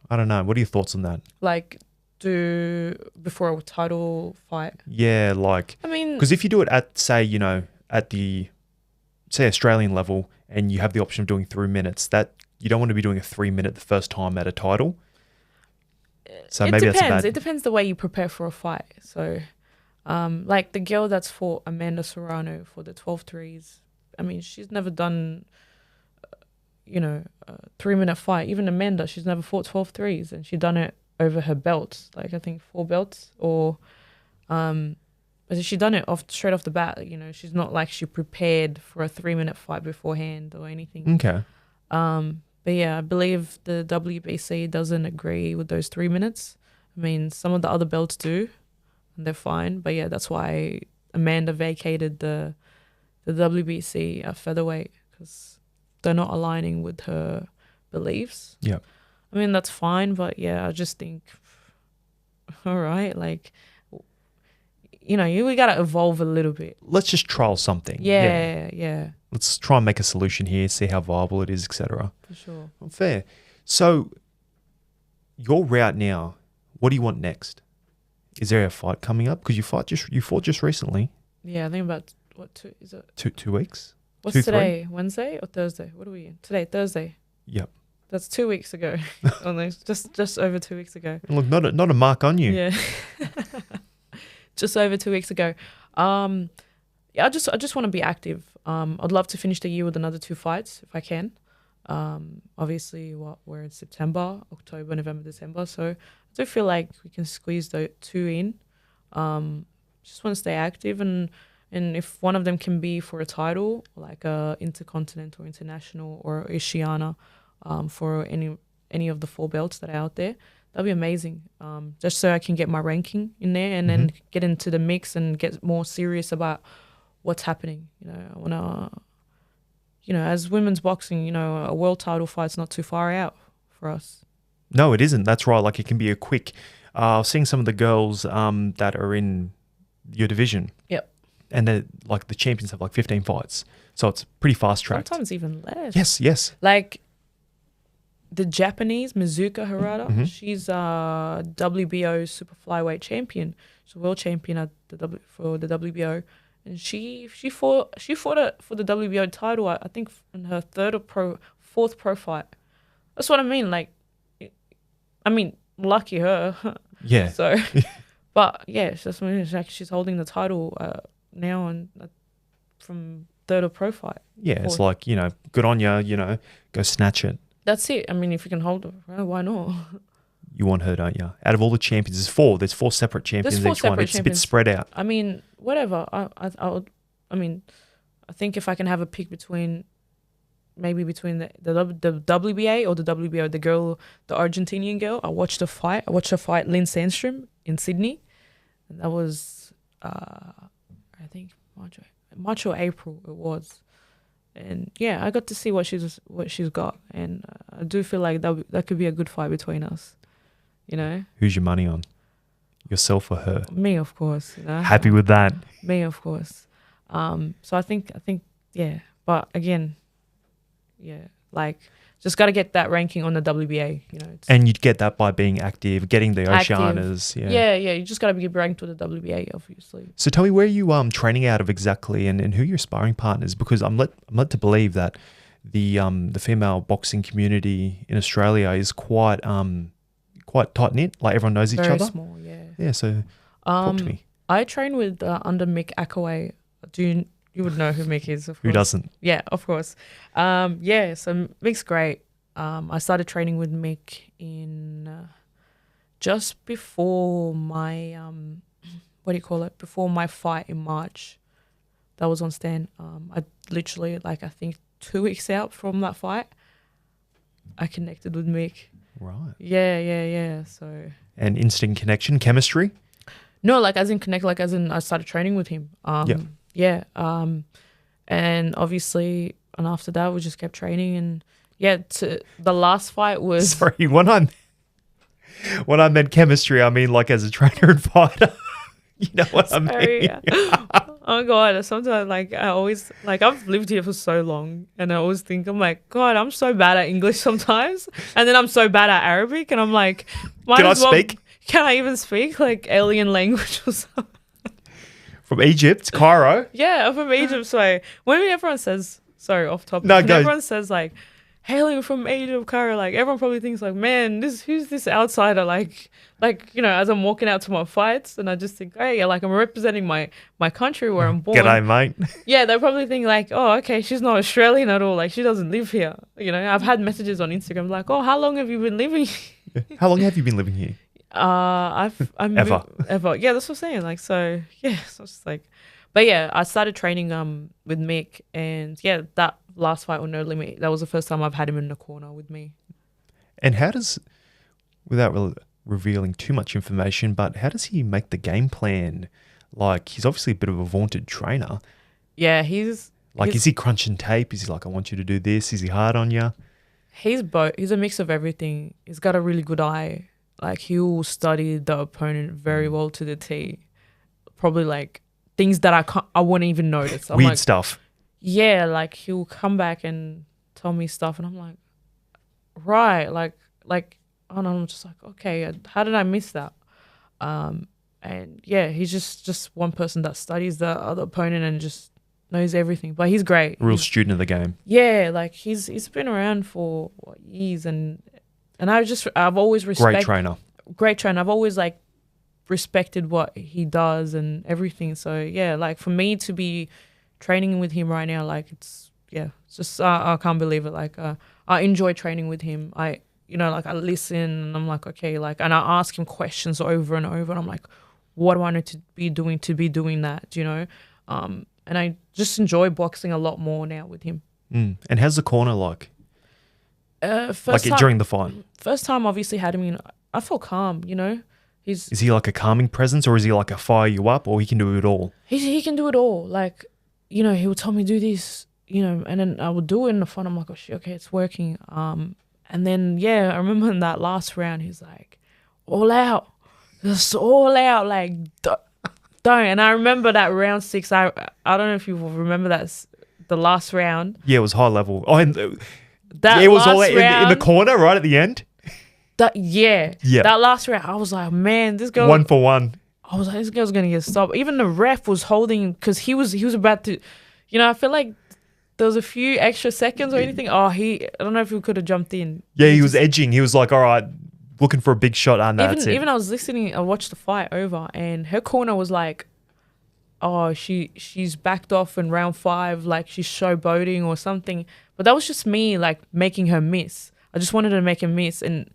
I don't know. What are your thoughts on that? Like, before a title fight? Yeah, like, I mean, because if you do it at, say, at the, say, Australian level, and you have the option of doing 3 minutes, that you don't want to be doing a 3-minute the first time at a title. So maybe depends. that's bad. It depends the way you prepare for a fight. So, like the girl that's fought Amanda Serrano for the 12 threes, I mean, she's never done a 3-minute fight. Even Amanda, she's never fought 12 threes, and she done it over her belts, like I think 4 belts, or but she done it straight off the bat. She's not like she prepared for a 3-minute fight beforehand or anything. Okay. But yeah, I believe the WBC doesn't agree with those 3 minutes. I mean, some of the other belts do, and they're fine. But yeah, that's why Amanda vacated the WBC at featherweight, because they're not aligning with her beliefs. Yeah. I mean, that's fine, but yeah, I just think, all right, like, we got to evolve a little bit. Let's just trial something. Yeah. Let's try and make a solution here, see how viable it is, etc. For sure. Fair. So, your route now, what do you want next? Is there a fight coming up? Because you fought just recently. Yeah, I think about, what, 2, is it? 2 weeks? What's 2, today? 3? Wednesday or Thursday? What are we in? Today, Thursday. Yep. That's 2 weeks ago. just over 2 weeks ago. Look, not a mark on you. Yeah. Just over 2 weeks ago. yeah, I just want to be active. I'd love to finish the year with another 2 fights if I can. Obviously, we're in September, October, November, December, so I do feel like we can squeeze the 2 in. Just want to stay active, and if one of them can be for a title, like a intercontinental, international, or Oceania, for any of the 4 belts that are out there, that'd be amazing. Just so I can get my ranking in there, and then get into the mix and get more serious about what's happening. I want to, as women's boxing, a world title fight's not too far out for us. No, it isn't. That's right. Like, it can be a quick. I was seeing some of the girls that are in your division. Yep. And they're like, the champions have like 15 fights, so it's pretty fast tracked. Sometimes even less. Yes. Like the Japanese Mizuka Harada, she's a WBO super flyweight champion. She's a world champion at for the WBO, and she fought for the WBO title. I think in her fourth pro fight. That's what I mean. Like, lucky her. Yeah. So, but yeah, she's holding the title now, and from third or pro fight. Yeah, it's like, good on you, go snatch it. That's it. If you can hold her, why not? You want her, don't you? Out of all the champions, there's 4 separate champions There's 4 each one. separate It's a bit champions. spread out. Whatever. I would. I think if I can have a pick between between the WBA or the WBO, the Argentinian girl. I watched her fight Lynn Sandstrom in Sydney, and that was I think March or April it was. And yeah, I got to see what she's got, and I do feel like that could be a good fight between us. Who's your money on? Yourself or her? Me, of course. Happy with that? Me, of course. So I think yeah, but again, yeah, like just got to get that ranking on the WBA. And you'd get that by being active, getting the Oceanias. Yeah. You just got to be ranked with the WBA, obviously. So tell me, where are you training out of exactly, and who are your sparring partners? Because I'm led to believe that the female boxing community in Australia is quite tight knit. Like, everyone knows each Very other. small, yeah. Yeah. So talk to me. I train with under Mick Akaway. You would know who Mick is, of course. Who doesn't? Yeah, of course. Yeah, so Mick's great. I started training with Mick in just before my before my fight in March. That was on Stan. I literally, I think 2 weeks out from that fight, I connected with Mick. Right. Yeah. So. And instant connection, chemistry? No, as in connect, as in I started training with him. Yeah. And obviously, and after that, we just kept training. And yeah, the last fight was. Sorry, when I meant chemistry, I mean as a trainer and fighter. You know what I mean? Oh God! Sometimes, I always I've lived here for so long, and I always think I'm God, I'm so bad at English sometimes, and then I'm so bad at Arabic, and I'm can I speak? Can I even speak alien language or something? From Egypt, Cairo. Yeah, I'm from Egypt. So when everyone says, sorry, off topic. No, when go. everyone says hailing from Egypt, Cairo, everyone probably thinks man, who's this outsider? As I'm walking out to my fights, and I just think, hey, I'm representing my country where I'm born. G'day, mate. Yeah, they probably think oh, okay, she's not Australian at all. She doesn't live here. I've had messages on Instagram oh, how long have you been living here? How long have you been living here? I'm Ever. Yeah, that's what I'm saying. So yeah, so it's just but yeah, I started training with Mick, and yeah, that last fight with No Limit, that was the first time I've had him in the corner with me. And how does, without really revealing too much information, but how does he make the game plan? He's obviously a bit of a vaunted trainer. Yeah, he's is he crunching tape? Is he I want you to do this? Is he hard on you? He's both. He's a mix of everything. He's got a really good eye. He'll study the opponent very well to the T. Probably things that I wouldn't even notice. I'm Weird stuff. Yeah, he'll come back and tell me stuff, and I'm right, and I'm just okay, how did I miss that? And yeah, he's just one person that studies the other opponent and just knows everything. But he's great. Real student of the game. Yeah, he's been around for years, and I've always respected. Great trainer. Great trainer. I've always respected what he does and everything. So yeah, like for me to be training with him right now, like it's just I can't believe it. Like I enjoy training with him. Like I listen and I'm like, okay, like, and I ask him questions over and over and I'm like, what do I need to be doing that, and I just enjoy boxing a lot more now with him. And how's the corner like? First time, During the fight? First time obviously had him in, I felt calm, Is he like a calming presence, or is he like a fire you up, or he can do it all? He can do it all. Like, he would tell me do this, and then I would do it in the front. I'm like, oh shit, okay, it's working. And then I remember in that last round, he's like, all out, just all out, like don't. And I remember that round 6. I don't know if you remember the last round. Yeah, it was high level. Oh, and that it was all round, in the corner right at the end. That that last round, I was like, man, this girl 1-for-1. I was like, this girl's gonna get stopped. Even the ref was holding because he was about to, I feel like there was a few extra seconds or anything. I don't know if he could have jumped in. Yeah, he was edging. He was like, all right, looking for a big shot, and that's it. Even I was listening, I watched the fight over, and her corner was like, oh, she's backed off in round 5, like she's showboating or something. But that was just me, like, making her miss. I just wanted to make her miss, and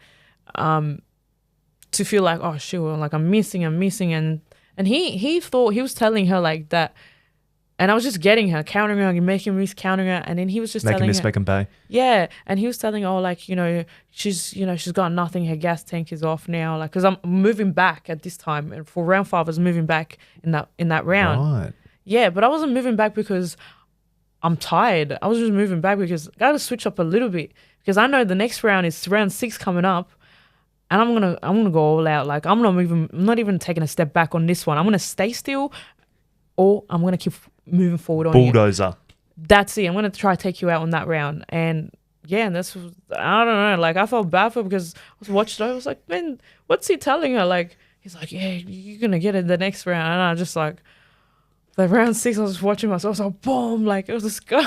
to feel like, oh shit, well, like I'm missing, and he thought he was telling her like that, and I was just getting her, countering her, making miss, countering her, and then he was just telling her, make him pay. Yeah, and he was telling her, oh, like, she's got nothing, her gas tank is off now, like, because I'm moving back at this time, and for round 5 I was moving back in that round. Right. Yeah, but I wasn't moving back because I'm tired. I was just moving back because I got to switch up a little bit, because I know the next round is round 6 coming up, and I'm gonna go all out. Like, I'm not even taking a step back on this one. I'm gonna stay still, or I'm gonna keep moving forward on you. Bulldozer. That's it. I'm gonna try to take you out on that round. And and I don't know. Like, I felt bad for her because I was watching it. I was like, man, what's he telling her? Like, he's like, yeah, you're gonna get it the next round. And I just like round 6, I was watching myself. I was like, boom, like it was a go.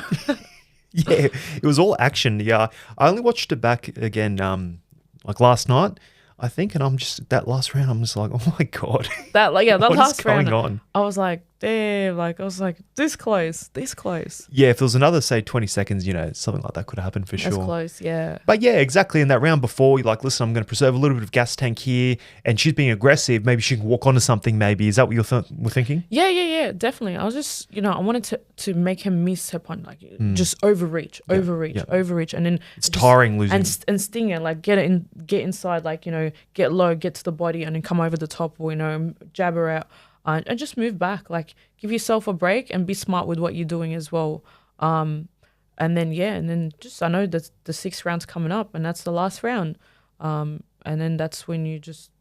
Yeah, it was all action. Yeah, I only watched it back again, like last night, I think, and I'm just that last round. I'm just like, oh my god, that what last is going round. on? I was like, damn, like I was like this close. Yeah, if there was another, say, 20 seconds, something like that could happen for sure. That's close, yeah. But yeah, exactly. In that round before, you're like, listen, I'm going to preserve a little bit of gas tank here, and she's being aggressive. Maybe she can walk onto something. Maybe is that what you were thinking? Yeah, definitely. I was just, I wanted to make him miss her punch, like just overreach, and then it's tiring losing and sting her, like get inside, like get low, get to the body, and then come over the top, or jab her out. And just move back, like give yourself a break and be smart with what you're doing as well. And then just, I know that the 6th round's coming up, and that's the last round. And then that's when you just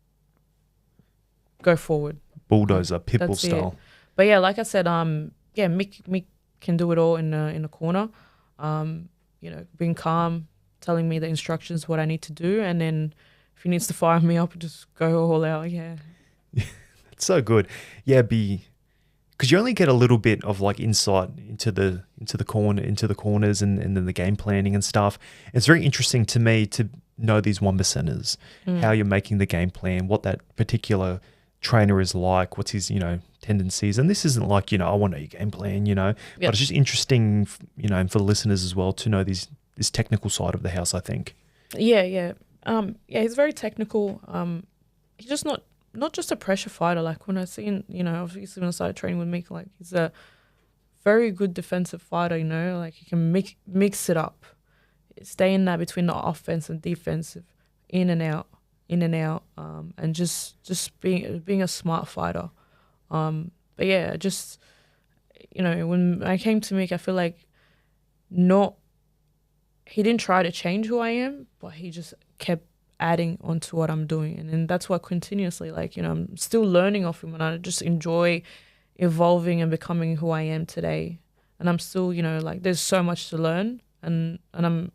go forward. Bulldozer, pitbull That's style. it. But yeah, like I said, Mick can do it all in the corner. Being calm, telling me the instructions, what I need to do, and then if he needs to fire me up, just go all out. Yeah. So good. Yeah, because you only get a little bit of like insight into the corners and then the game planning and stuff. It's very interesting to me to know these 1%ers, how you're making the game plan, what that particular trainer is like, what's his tendencies. And this isn't like I want to know your game plan, but it's just interesting, and for the listeners as well to know this technical side of the house, I think. Yeah. He's very technical. He's just not just a pressure fighter. Like when I seen, obviously when I started training with Mick, like he's a very good defensive fighter, like he can mix it up, stay in that between the offense and defensive, in and out, and just being a smart fighter. But yeah, just, when I came to Mick, I feel like he didn't try to change who I am, but he just kept adding onto what I'm doing. And then that's why continuously, like, I'm still learning off him, and I just enjoy evolving and becoming who I am today. And I'm still, like, there's so much to learn, and I'm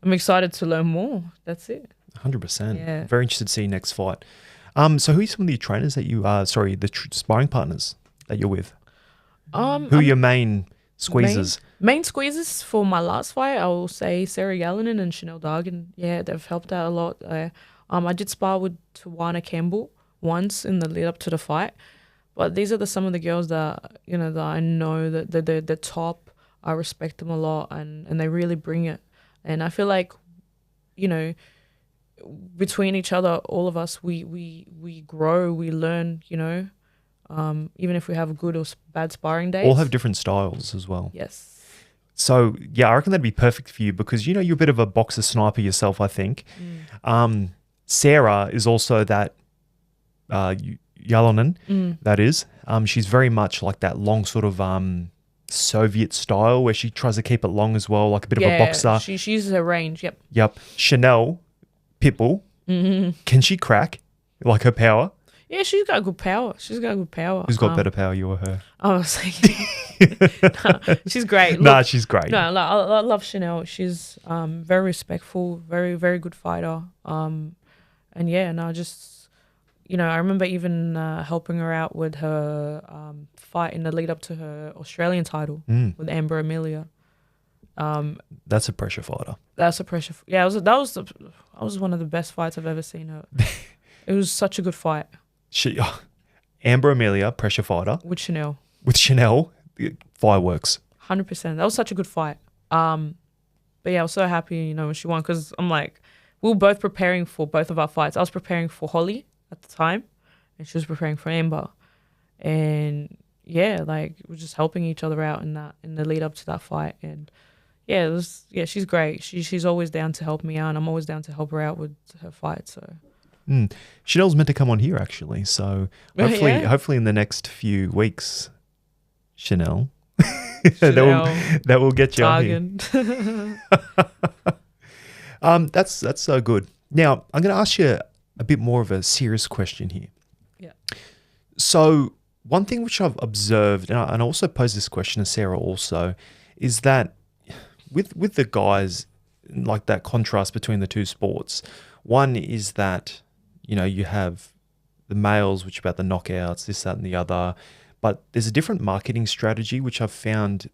excited to learn more. That's it. 100%. Yeah. Very interested to see your next fight. So who are some of the trainers that you are, sparring partners that you're with? Who are your main squeezers? Main squeezers for my last fight, I will say Sarah Gallinen and Chanel Dargan. Yeah, they've helped out a lot. I did spar with Tawana Campbell once in the lead up to the fight. But these are some of the girls that, that I know that they're top. I respect them a lot, and they really bring it. And I feel like, between each other, all of us, we grow, we learn, even if we have good or bad sparring days. All have different styles as well. Yes. So, yeah, I reckon that'd be perfect for you because, you're a bit of a boxer sniper yourself, I think. Sarah is also that Yalonen, that is. She's very much like that long sort of Soviet style where she tries to keep it long as well, like a bit of a boxer. She uses her range, yep. Yep. Chanel, Pitbull, can she crack like her power? Yeah, she's got good power. Who's got better power, you or her? I was like, she's great. Look, She's great. No, I love Chanel. She's very respectful, very, very good fighter. And yeah, no, just, I remember even helping her out with her fight in the lead up to her Australian title with Amber Amelia. That's a pressure fighter. Yeah, that was one of the best fights I've ever seen her. It was such a good fight. Amber Amelia, pressure fighter. With Chanel. Fireworks. 100%. That was such a good fight. But yeah, I was so happy, when she won because I'm like, we were both preparing for both of our fights. I was preparing for Holly at the time, and she was preparing for Amber. And yeah, like we're just helping each other out in the lead up to that fight. And yeah, she's great. She's always down to help me out, and I'm always down to help her out with her fight. So. Chanel's meant to come on here actually, so hopefully in the next few weeks, Chanel. that will get you on here. That's so good. Now I'm going to ask you a bit more of a serious question here. Yeah. So one thing which I've observed, and I also posed this question to Sarah also, is that with the guys, like that contrast between the two sports. One is that, you have the males, which are about the knockouts, this, that, and the other. But there's a different marketing strategy, which I've found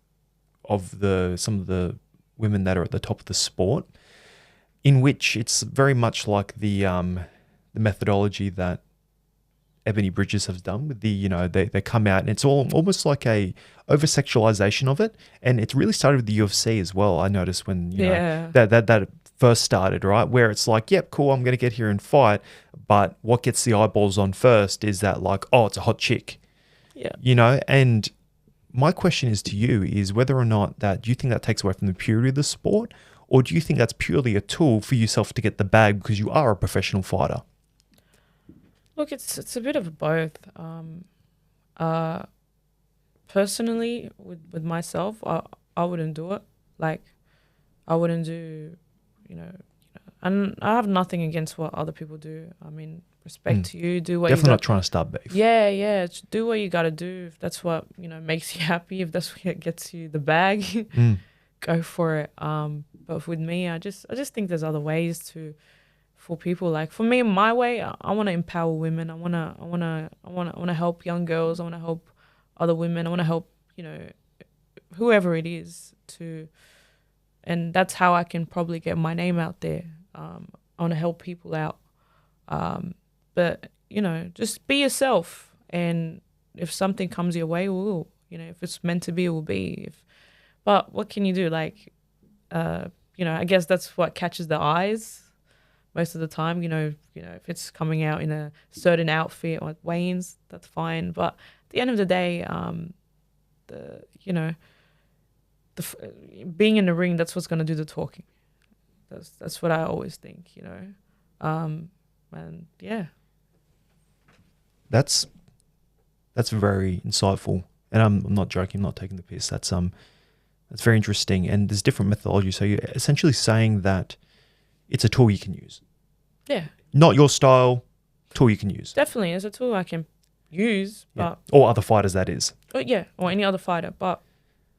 of some of the women that are at the top of the sport, in which it's very much like the methodology that Ebony Bridges has done with they come out and it's almost like a over-sexualization of it. And it's really started with the UFC as well. I noticed when, that first started, right? Where it's like, yep, cool, I'm going to get here and fight. But what gets the eyeballs on first is that like, oh, it's a hot chick. Yeah. And my question is to you is whether or not that do you think that takes away from the purity of the sport, or do you think that's purely a tool for yourself to get the bag because you are a professional fighter? Look, it's a bit of both. Personally, with myself, I wouldn't do it. Like, I wouldn't do, and I have nothing against what other people do. I mean, respect to you. Do what definitely not trying to start beef. Yeah. Do what you got to do. If that's what makes you happy, if that's what gets you the bag, go for it. But with me, I just think there's other ways for people. Like for me, my way, I want to empower women. I want to help young girls. I want to help other women. I want to help whoever it is to, and that's how I can probably get my name out there. I want to help people out. But just be yourself, and if something comes your way, it will. If it's meant to be, it will be. But what can you do? Like, I guess that's what catches the eyes most of the time. If it's coming out in a certain outfit or weigh-ins, that's fine. But at the end of the day, being in the ring, that's what's going to do the talking. That's what I always think. And yeah. That's very insightful, and I'm not joking. I'm not taking the piss. That's very interesting, and there's different methodologies. So you're essentially saying that it's a tool you can use. Yeah. Not your style, tool you can use. Definitely, it's a tool I can use, but or other fighters, that is. Or any other fighter, but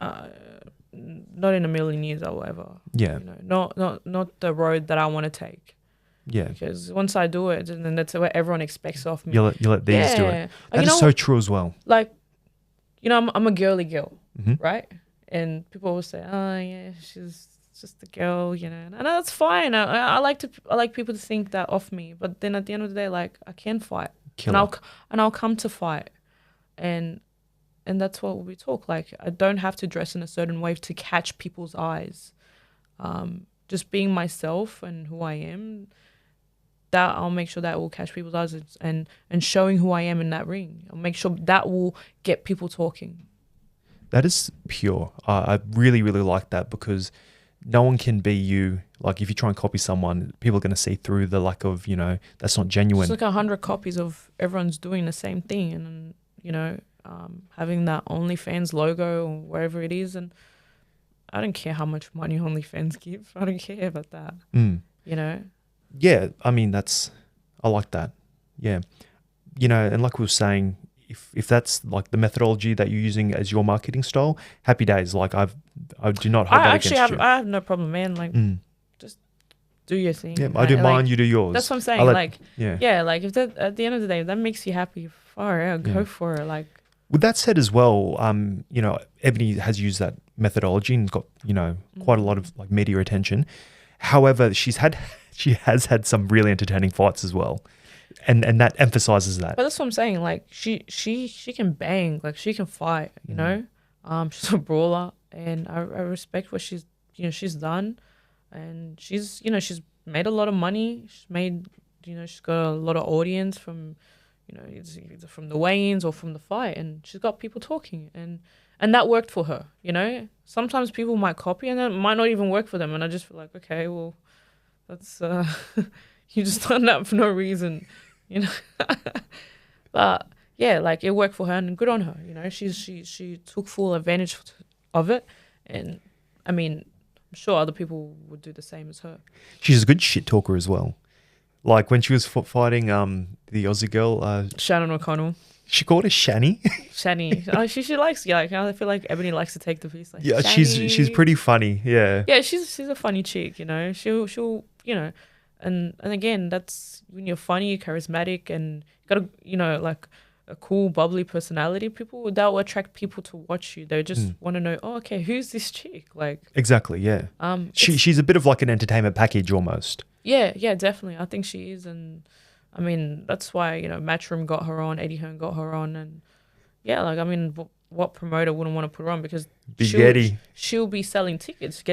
not in a million years I will ever. Yeah. Not the road that I want to take. Yeah. Because once I do it, then that's what everyone expects of me. You let these do it. That is so true as well. Like, I'm a girly girl, right? And people will say, "Oh yeah, she's just a girl," and that's fine. I like people to think that of me, but then at the end of the day, like I can fight. Killer. And I'll come to fight, and that's what we talk. Like, I don't have to dress in a certain way to catch people's eyes. Just being myself and who I am, that I'll make sure that will catch people's eyes, and showing who I am in that ring. I'll make sure that will get people talking. That is pure. I really, really like that, because no one can be you. Like, if you try and copy someone, people are going to see through the lack of, that's not genuine. It's like 100 copies of everyone's doing the same thing, and having that OnlyFans logo or wherever it is, and I don't care how much money OnlyFans give. I don't care about that. Yeah, I mean, I like that. Yeah. And like we were saying, if that's like the methodology that you're using as your marketing style, happy days. Like, I do not hold that against you. I have no problem, man. Like, just do your thing. Yeah, I do mine, you do yours. That's what I'm saying. Like, if that, at the end of the day, that makes you happy, far out, go for it. Like, with that said as well, Ebony has used that methodology and got, quite a lot of like media attention. However, she has had some really entertaining fights as well. And that emphasizes that. But that's what I'm saying. Like, she can bang, like, she can fight, she's a brawler, and I respect what she's done, and she's made a lot of money. She's got a lot of audience from, either from the weigh-ins or from the fight, and she's got people talking, and that worked for her. Sometimes people might copy, and it might not even work for them, and I just feel like, okay, well, that's you just done that for no reason, But yeah, like, it worked for her, and good on her. She took full advantage of it, and I mean, I'm sure other people would do the same as her. She's a good shit talker as well. Like, when she was fighting the Aussie girl, Shannon O'Connell. She called her Shani. Shani. She likes, like, I feel like Ebony likes to take the piece. Like, yeah, Shani. she's pretty funny. Yeah. Yeah, she's a funny chick. She'll and again, that's when you're funny, charismatic, and got like a cool, bubbly personality. That will attract people to watch you. They just want to know, oh, okay, who's this chick? Like, exactly, yeah. She's a bit of like an entertainment package almost. Yeah, definitely. I think she is, and I mean, that's why Matchroom got her on, Eddie Hearn got her on, and yeah, like, I mean, what promoter wouldn't want to put her on, because she'll be selling tickets,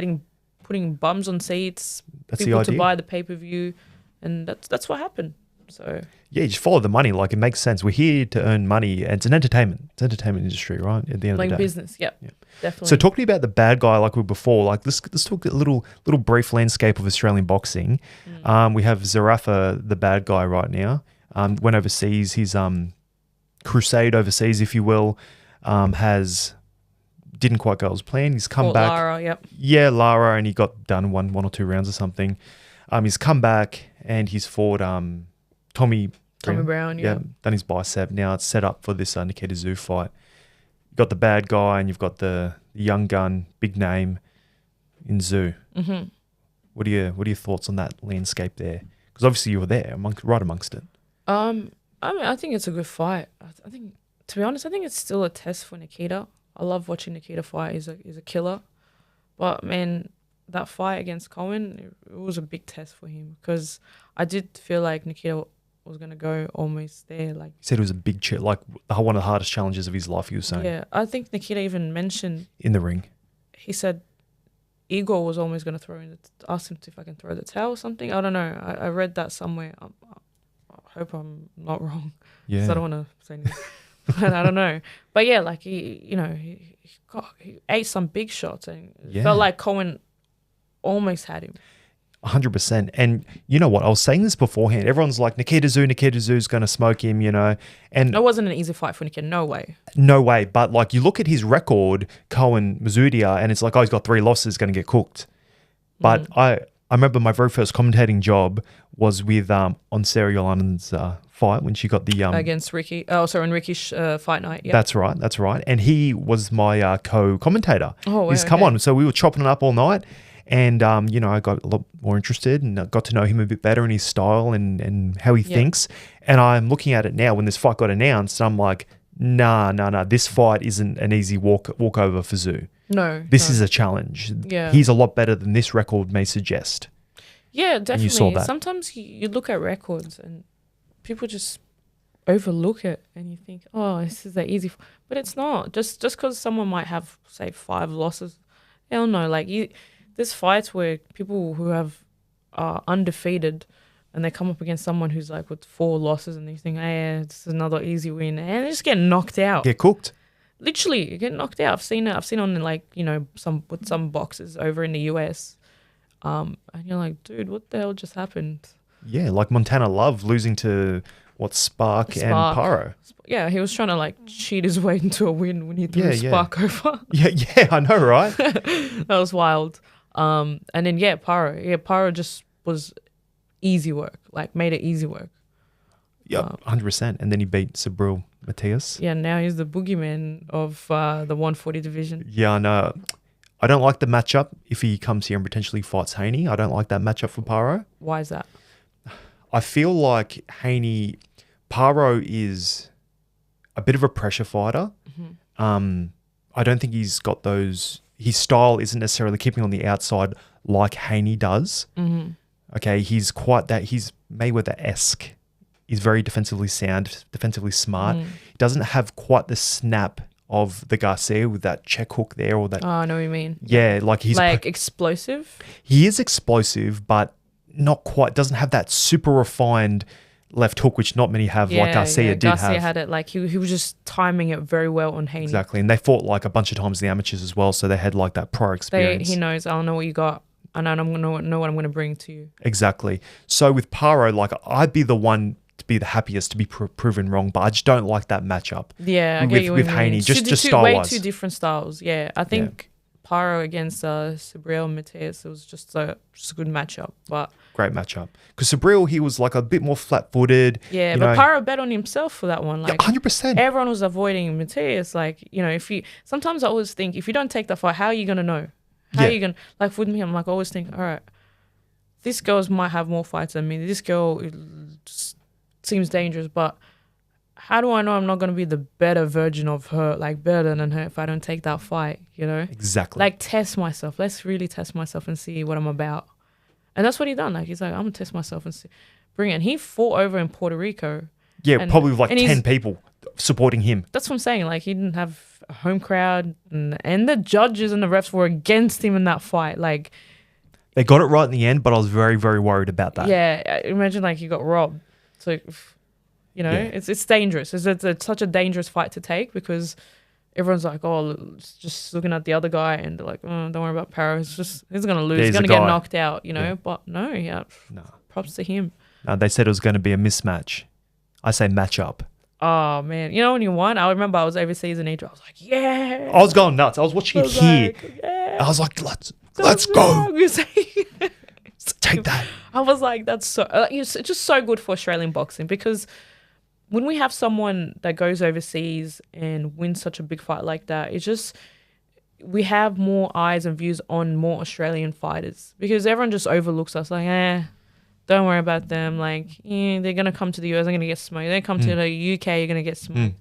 putting bums on seats, that's people the idea. To buy the pay-per-view, and that's what happened. So yeah, you just follow the money. Like, it makes sense. We're here to earn money, and it's an entertainment industry, right? At the end of the day, business. Yep. Definitely. So talk to me about the bad guy, like we were before. Like, let's talk a little brief landscape of Australian boxing. We have Zarafa, the bad guy, right now. Went overseas. His crusade overseas, if you will, didn't quite go as planned. He's come back. Lara, yep. Yeah, Lara, and he got done one or two rounds or something. He's come back and he's fought Tommy Brown, yeah. Done his bicep. Now it's set up for this Nikita Tszyu fight. You've got the bad guy and you've got the young gun, big name in Tszyu. Mm-hmm. What are your thoughts on that landscape there? Because obviously you were there, right amongst it. I mean, I think it's a good fight. I think, to be honest, I think it's still a test for Nikita. I love watching Nikita fight. He's a killer. But, man, that fight against Cohen, it was a big test for him, because I did feel like Nikita was going to go almost there. Like, he said it was a big like one of the hardest challenges of his life, he was saying. Yeah, I think Nikita even mentioned... in the ring. He said Igor was almost going to ask him if I can throw the towel or something. I don't know. I read that somewhere. I hope I'm not wrong. Yeah. So I don't want to say anything. But I don't know. But yeah, like, he ate some big shots, and it felt like Cohen almost had him. 100%. And you know what? I was saying this beforehand. Everyone's like, Nikita Tszyu's going to smoke him, And it wasn't an easy fight for Nikita. No way. No way. But like, you look at his record, Cohen Mazudia, and it's like, oh, he's got 3 losses, going to get cooked. But I remember my very first commentating job was with Onsari Yolanan's fight when she got the against Ricky. Oh, sorry, on Ricky's fight night. Yeah, that's right. And he was my co-commentator. Oh, he's come on. So we were chopping it up all night, and I got a lot more interested and got to know him a bit better and his style and how he thinks. And I'm looking at it now when this fight got announced. I'm like, nah. This fight isn't an easy walkover for Tszyu. No, this is a challenge. Yeah, he's a lot better than this record may suggest. Yeah, definitely. And you saw that. Sometimes you look at records and people just overlook it and you think, oh, this is the easy, but it's not. Just because someone might have, say, 5 losses, hell no. Like there's fights where people who are undefeated and they come up against someone who's like with 4 losses and you think, hey, this is another easy win, and they just get knocked out. Get cooked. Literally, you get knocked out. I've seen it. I've seen on like some boxes over in the US, and you're like, dude, what the hell just happened? Yeah, like Montana Love losing to Spark and Paro. Yeah, he was trying to like cheat his way into a win when he threw Spark over. Yeah, I know, right? That was wild. And then Paro just was easy work, like made it easy work. Yeah, 100%. And then he beat Sabril Matias. Yeah, now he's the boogeyman of the 140 division. Yeah, I know. I don't like the matchup if he comes here and potentially fights Haney. I don't like that matchup for Paro. Why is that? I feel like Paro is a bit of a pressure fighter. Mm-hmm. I don't think he's got those. His style isn't necessarily keeping on the outside like Haney does. Mm-hmm. Okay, he's quite that. He's Mayweather-esque. He's very defensively sound, defensively smart. He doesn't have quite the snap of the Garcia with that check hook there or that. Oh, I know what you mean. Yeah, like he's like explosive. He is explosive, but not quite. Doesn't have that super refined left hook, which not many have. Like Garcia did have. Garcia had it. Like he was just timing it very well on Haney. Exactly, and they fought like a bunch of times the amateurs as well, so they had like that pro experience. He knows. I know what you got. I know I'm gonna know what I'm gonna bring to you. Exactly. So with Paro, like I'd be the one to be the happiest to be proven wrong, but I just don't like that matchup. Yeah, I get you with Haney, just style wise. Way too different styles. Yeah, I think Paro against Sabril Matias, it was just a good matchup. But great matchup because Sabril, he was like a bit more flat-footed. Yeah, but Paro bet on himself for that one. Like 100%. Everyone was avoiding Matias. Like sometimes I always think if you don't take the fight, how are you gonna know? How are you gonna like with me? I'm like I always think, all right, this girl might have more fights than me. This girl just seems dangerous, but how do I know I'm not going to be the better version of her, like better than her if I don't take that fight, Exactly. Like test myself. Let's really test myself and see what I'm about. And that's what he done. Like he's like, I'm going to test myself and see. Bring it. And he fought over in Puerto Rico. Yeah, probably with like 10 people supporting him. That's what I'm saying. Like he didn't have a home crowd and the judges and the refs were against him in that fight. Like they got it right in the end, but I was very, very worried about that. Yeah. Imagine like he got robbed. So, it's dangerous. It's such a dangerous fight to take because everyone's like, oh, just looking at the other guy and they're like, oh, don't worry about Paro. He's going to lose. He's going to get knocked out, But no, props to him. No, they said it was going to be a mismatch. I say matchup. Oh, man. You know when you won? I remember I was overseas in Egypt. I was like, yeah. I was going nuts. I was watching it here. Like, yeah. I was like, let's go. Take that. I was like, that's so. It's just so good for Australian boxing because when we have someone that goes overseas and wins such a big fight like that, it's just we have more eyes and views on more Australian fighters because everyone just overlooks us like, don't worry about them. Like, they're gonna come to the US, they're gonna get smoked. They come to the UK, you're gonna get smoked.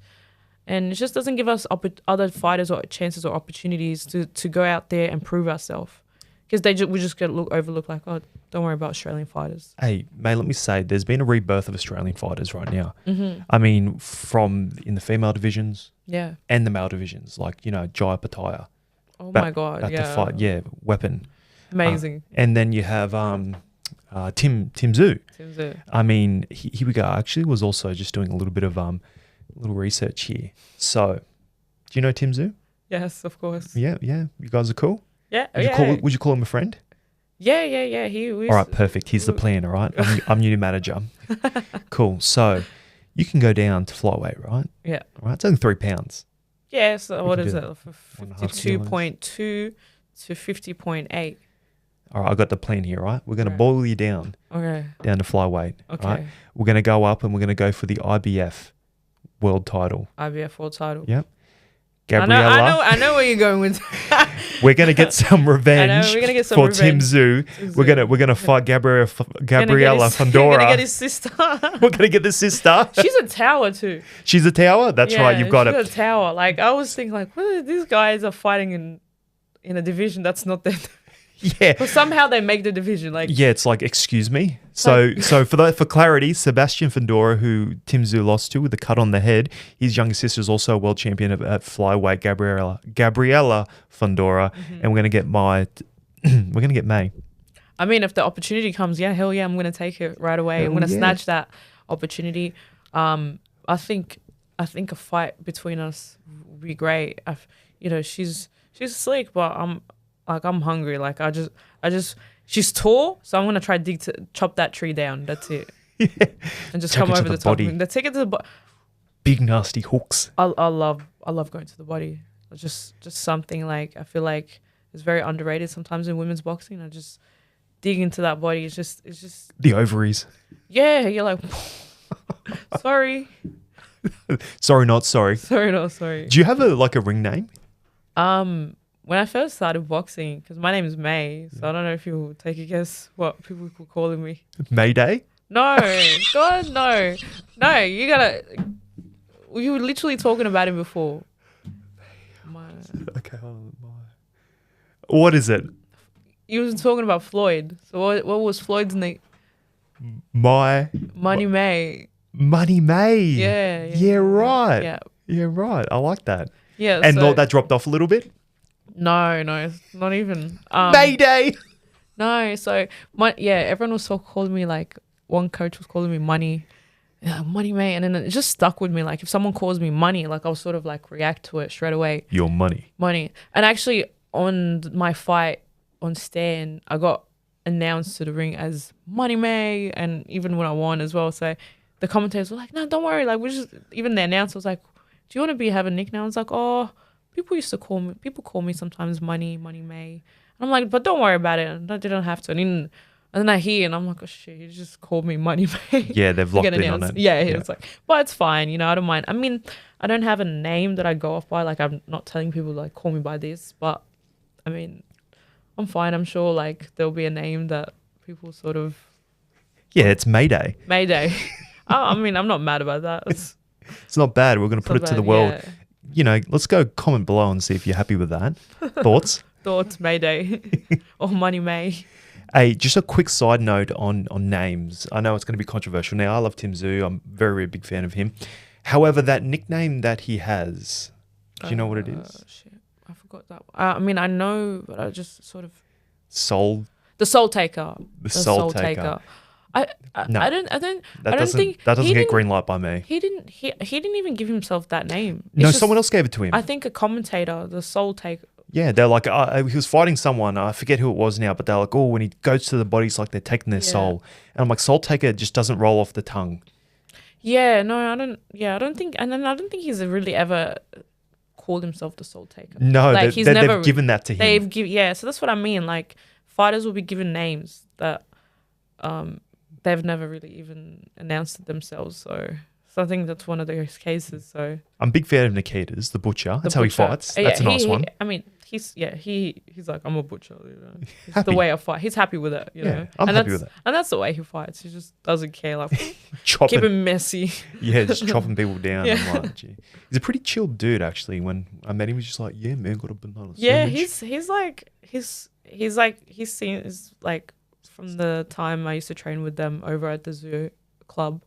And it just doesn't give us other fighters or chances or opportunities to go out there and prove ourselves. Because we just get overlooked like, oh, don't worry about Australian fighters. Hey, mate, let me say, there's been a rebirth of Australian fighters right now. Mm-hmm. I mean, from in the female divisions and the male divisions, like, Jaya Pataya. Oh, my God, to fight, weapon. Amazing. And then you have Tim Zhu. Tim Zhu. I mean, here we go. I actually was also just doing a little bit of little research here. So, do you know Tim Zhu? Yes, of course. Yeah. You guys are cool? Yeah. Would you call him a friend? Yeah. He was. All right, perfect. Here's the plan, all right? I'm your manager. Cool. So, you can go down to flyweight, right? Yeah. All right, it's only 3 pounds. Yeah, so what is it? 1.5 52.2 to 50.8. All right, I got the plan here, right? We're going to boil you down. Okay. Down to flyweight. Okay. Right? We're going to go up and we're going to go for the IBF world title. IBF world title. Yep. Gabriella. I know where you're going with. We're gonna get some revenge. I know, we're gonna get some for revenge. Tim Zhu. We're gonna fight Gabriella Fandora. We're gonna get his sister. We're gonna get the sister. She's a tower too. She's a tower. That's right. You've got it. She's a tower. Like I was thinking, like, what are these guys are fighting in a division that's not their. Yeah. But somehow they make the division. Like, Yeah, it's like, excuse me. So for clarity, Sebastian Fundora, who Tim Tszyu lost to with the cut on the head, his younger sister is also a world champion at flyweight, Gabriella Fundora, and we're gonna get Mai. We're gonna get May. I mean, if the opportunity comes, yeah, hell yeah, I'm gonna take it right away. I'm gonna snatch that opportunity. I think a fight between us would be great. She's slick, but I'm hungry. Like I just she's tall, so I'm gonna try chop that tree down. That's it. And just come over the top. Take it to the body. Big nasty hooks. I love going to the body. Just something like I feel like it's very underrated sometimes in women's boxing. I just dig into that body. It's just the ovaries. Yeah, you're like sorry. Sorry, not sorry. Sorry, not sorry. Do you have a ring name? When I first started boxing, because my name is May, so I don't know if you'll take a guess what people were calling me. Mayday? No, God, no. No, you gotta. We were literally talking about him before. Okay, hold on. What is it? You was talking about Floyd. So what was Floyd's name? Money May. Money May. Yeah, right. Yeah. Yeah, right. I like that. Yeah. And that dropped off a little bit? No, it's not even. Mayday. No, so everyone was calling me like one coach was calling me Money. Yeah, Money May, and then it just stuck with me. Like if someone calls me Money, like I'll sort of like react to it straight away. Your money. And actually on my fight on Stan, I got announced to the ring as Money May, and even when I won as well. So the commentators were like, "No, don't worry." Like even the announcer was like, "Do you want to have a nickname?" I was like, "Oh, people call me sometimes Money May." And I'm like, "But don't worry about it. I didn't have to." And then I hear, and I'm like, "Oh shit, he just called me Money May." Yeah, they've locked in on it. Yeah, it's like, but it's fine. I don't mind. I mean, I don't have a name that I go off by. Like I'm not telling people like call me by this, but I mean, I'm fine. I'm sure like there'll be a name that people sort of. Yeah, it's Mayday. I mean, I'm not mad about that. It's not bad. We're going to put it to the world. Yeah. Let's go comment below and see if you're happy with that. Thoughts? Thoughts, Mayday. Or Money May. Hey, just a quick side note on names. I know it's going to be controversial now. I love Tim Tszyu. I'm a very, very big fan of him. However, that nickname that he has, do you know what it is? Shit. I forgot that. I mean, I know, but I just sort of... The Soul Taker. The Soul Taker. I don't think that doesn't get green light by me. He didn't even give himself that name. No, someone else gave it to him. I think a commentator, the Soul Taker. Yeah, they're like, he was fighting someone. I forget who it was now, but they're like, oh, when he goes to the body, it's like they're taking their soul. And I'm like, Soul Taker just doesn't roll off the tongue. Yeah, no, I don't think, and then I don't think he's really ever called himself the Soul Taker. No, like, they've given that to him. So that's what I mean. Like fighters will be given names that they've never really even announced it themselves. So I think that's one of those cases. So I'm a big fan of Nikita's, the butcher. That's how he fights. That's a nice one. I mean, he's like, I'm a butcher. It's the way I fight. He's happy with it. You know? I'm happy with it. And that's the way he fights. He just doesn't care. Like keep him messy. Yeah, just chopping people down. Yeah. I'm like, gee. He's a pretty chilled dude actually. When I met him, he was just like, yeah, man, got a banana sandwich. Yeah, he's seen is like from the time I used to train with them over at the zoo club.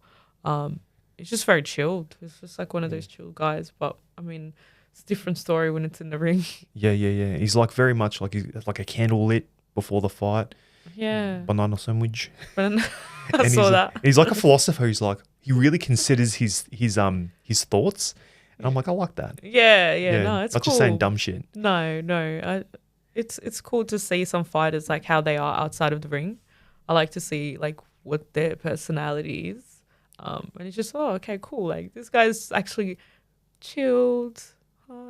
It's just very chilled. It's just like one of those chill guys. But I mean, it's a different story when it's in the ring. Yeah. He's like very much like a candle lit before the fight. Yeah. Banana sandwich. I saw that. He's like a philosopher. He's like, he really considers his thoughts. And I'm like, I like that. Yeah. No, it's not cool. Just saying dumb shit. No. It's cool to see some fighters like how they are outside of the ring. I like to see like what their personality is. And it's just, oh, okay, cool. Like this guy's actually chilled,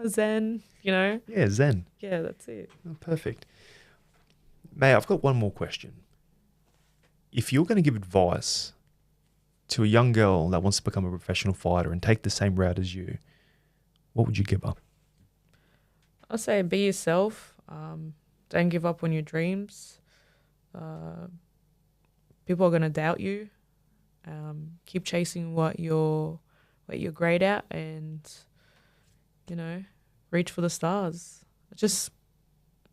zen, you know? Yeah, zen. Yeah, that's it. Oh, perfect. May, I've got one more question. If you're going to give advice to a young girl that wants to become a professional fighter and take the same route as you, what would you give her? I'll say be yourself. Don't give up on your dreams. People are going to doubt you. Keep chasing what you're great at, and reach for the stars.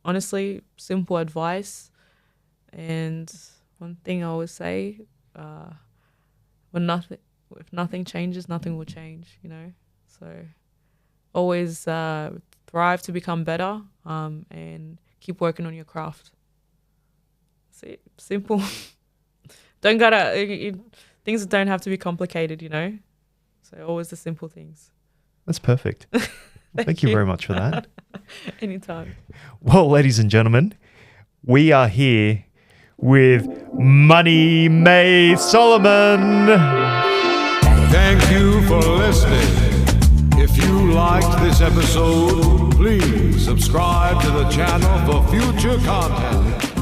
honestly, simple advice. And one thing I always say, if nothing changes, nothing will change, you know. So always thrive to become better, and keep working on your craft. See, simple. Don't gotta things don't have to be complicated, you know. So always the simple things. That's perfect. Thank you very much for that. Anytime. Well, ladies and gentlemen, we are here with Mai Soliman. Thank you for listening. If you liked this episode, please subscribe to the channel for future content.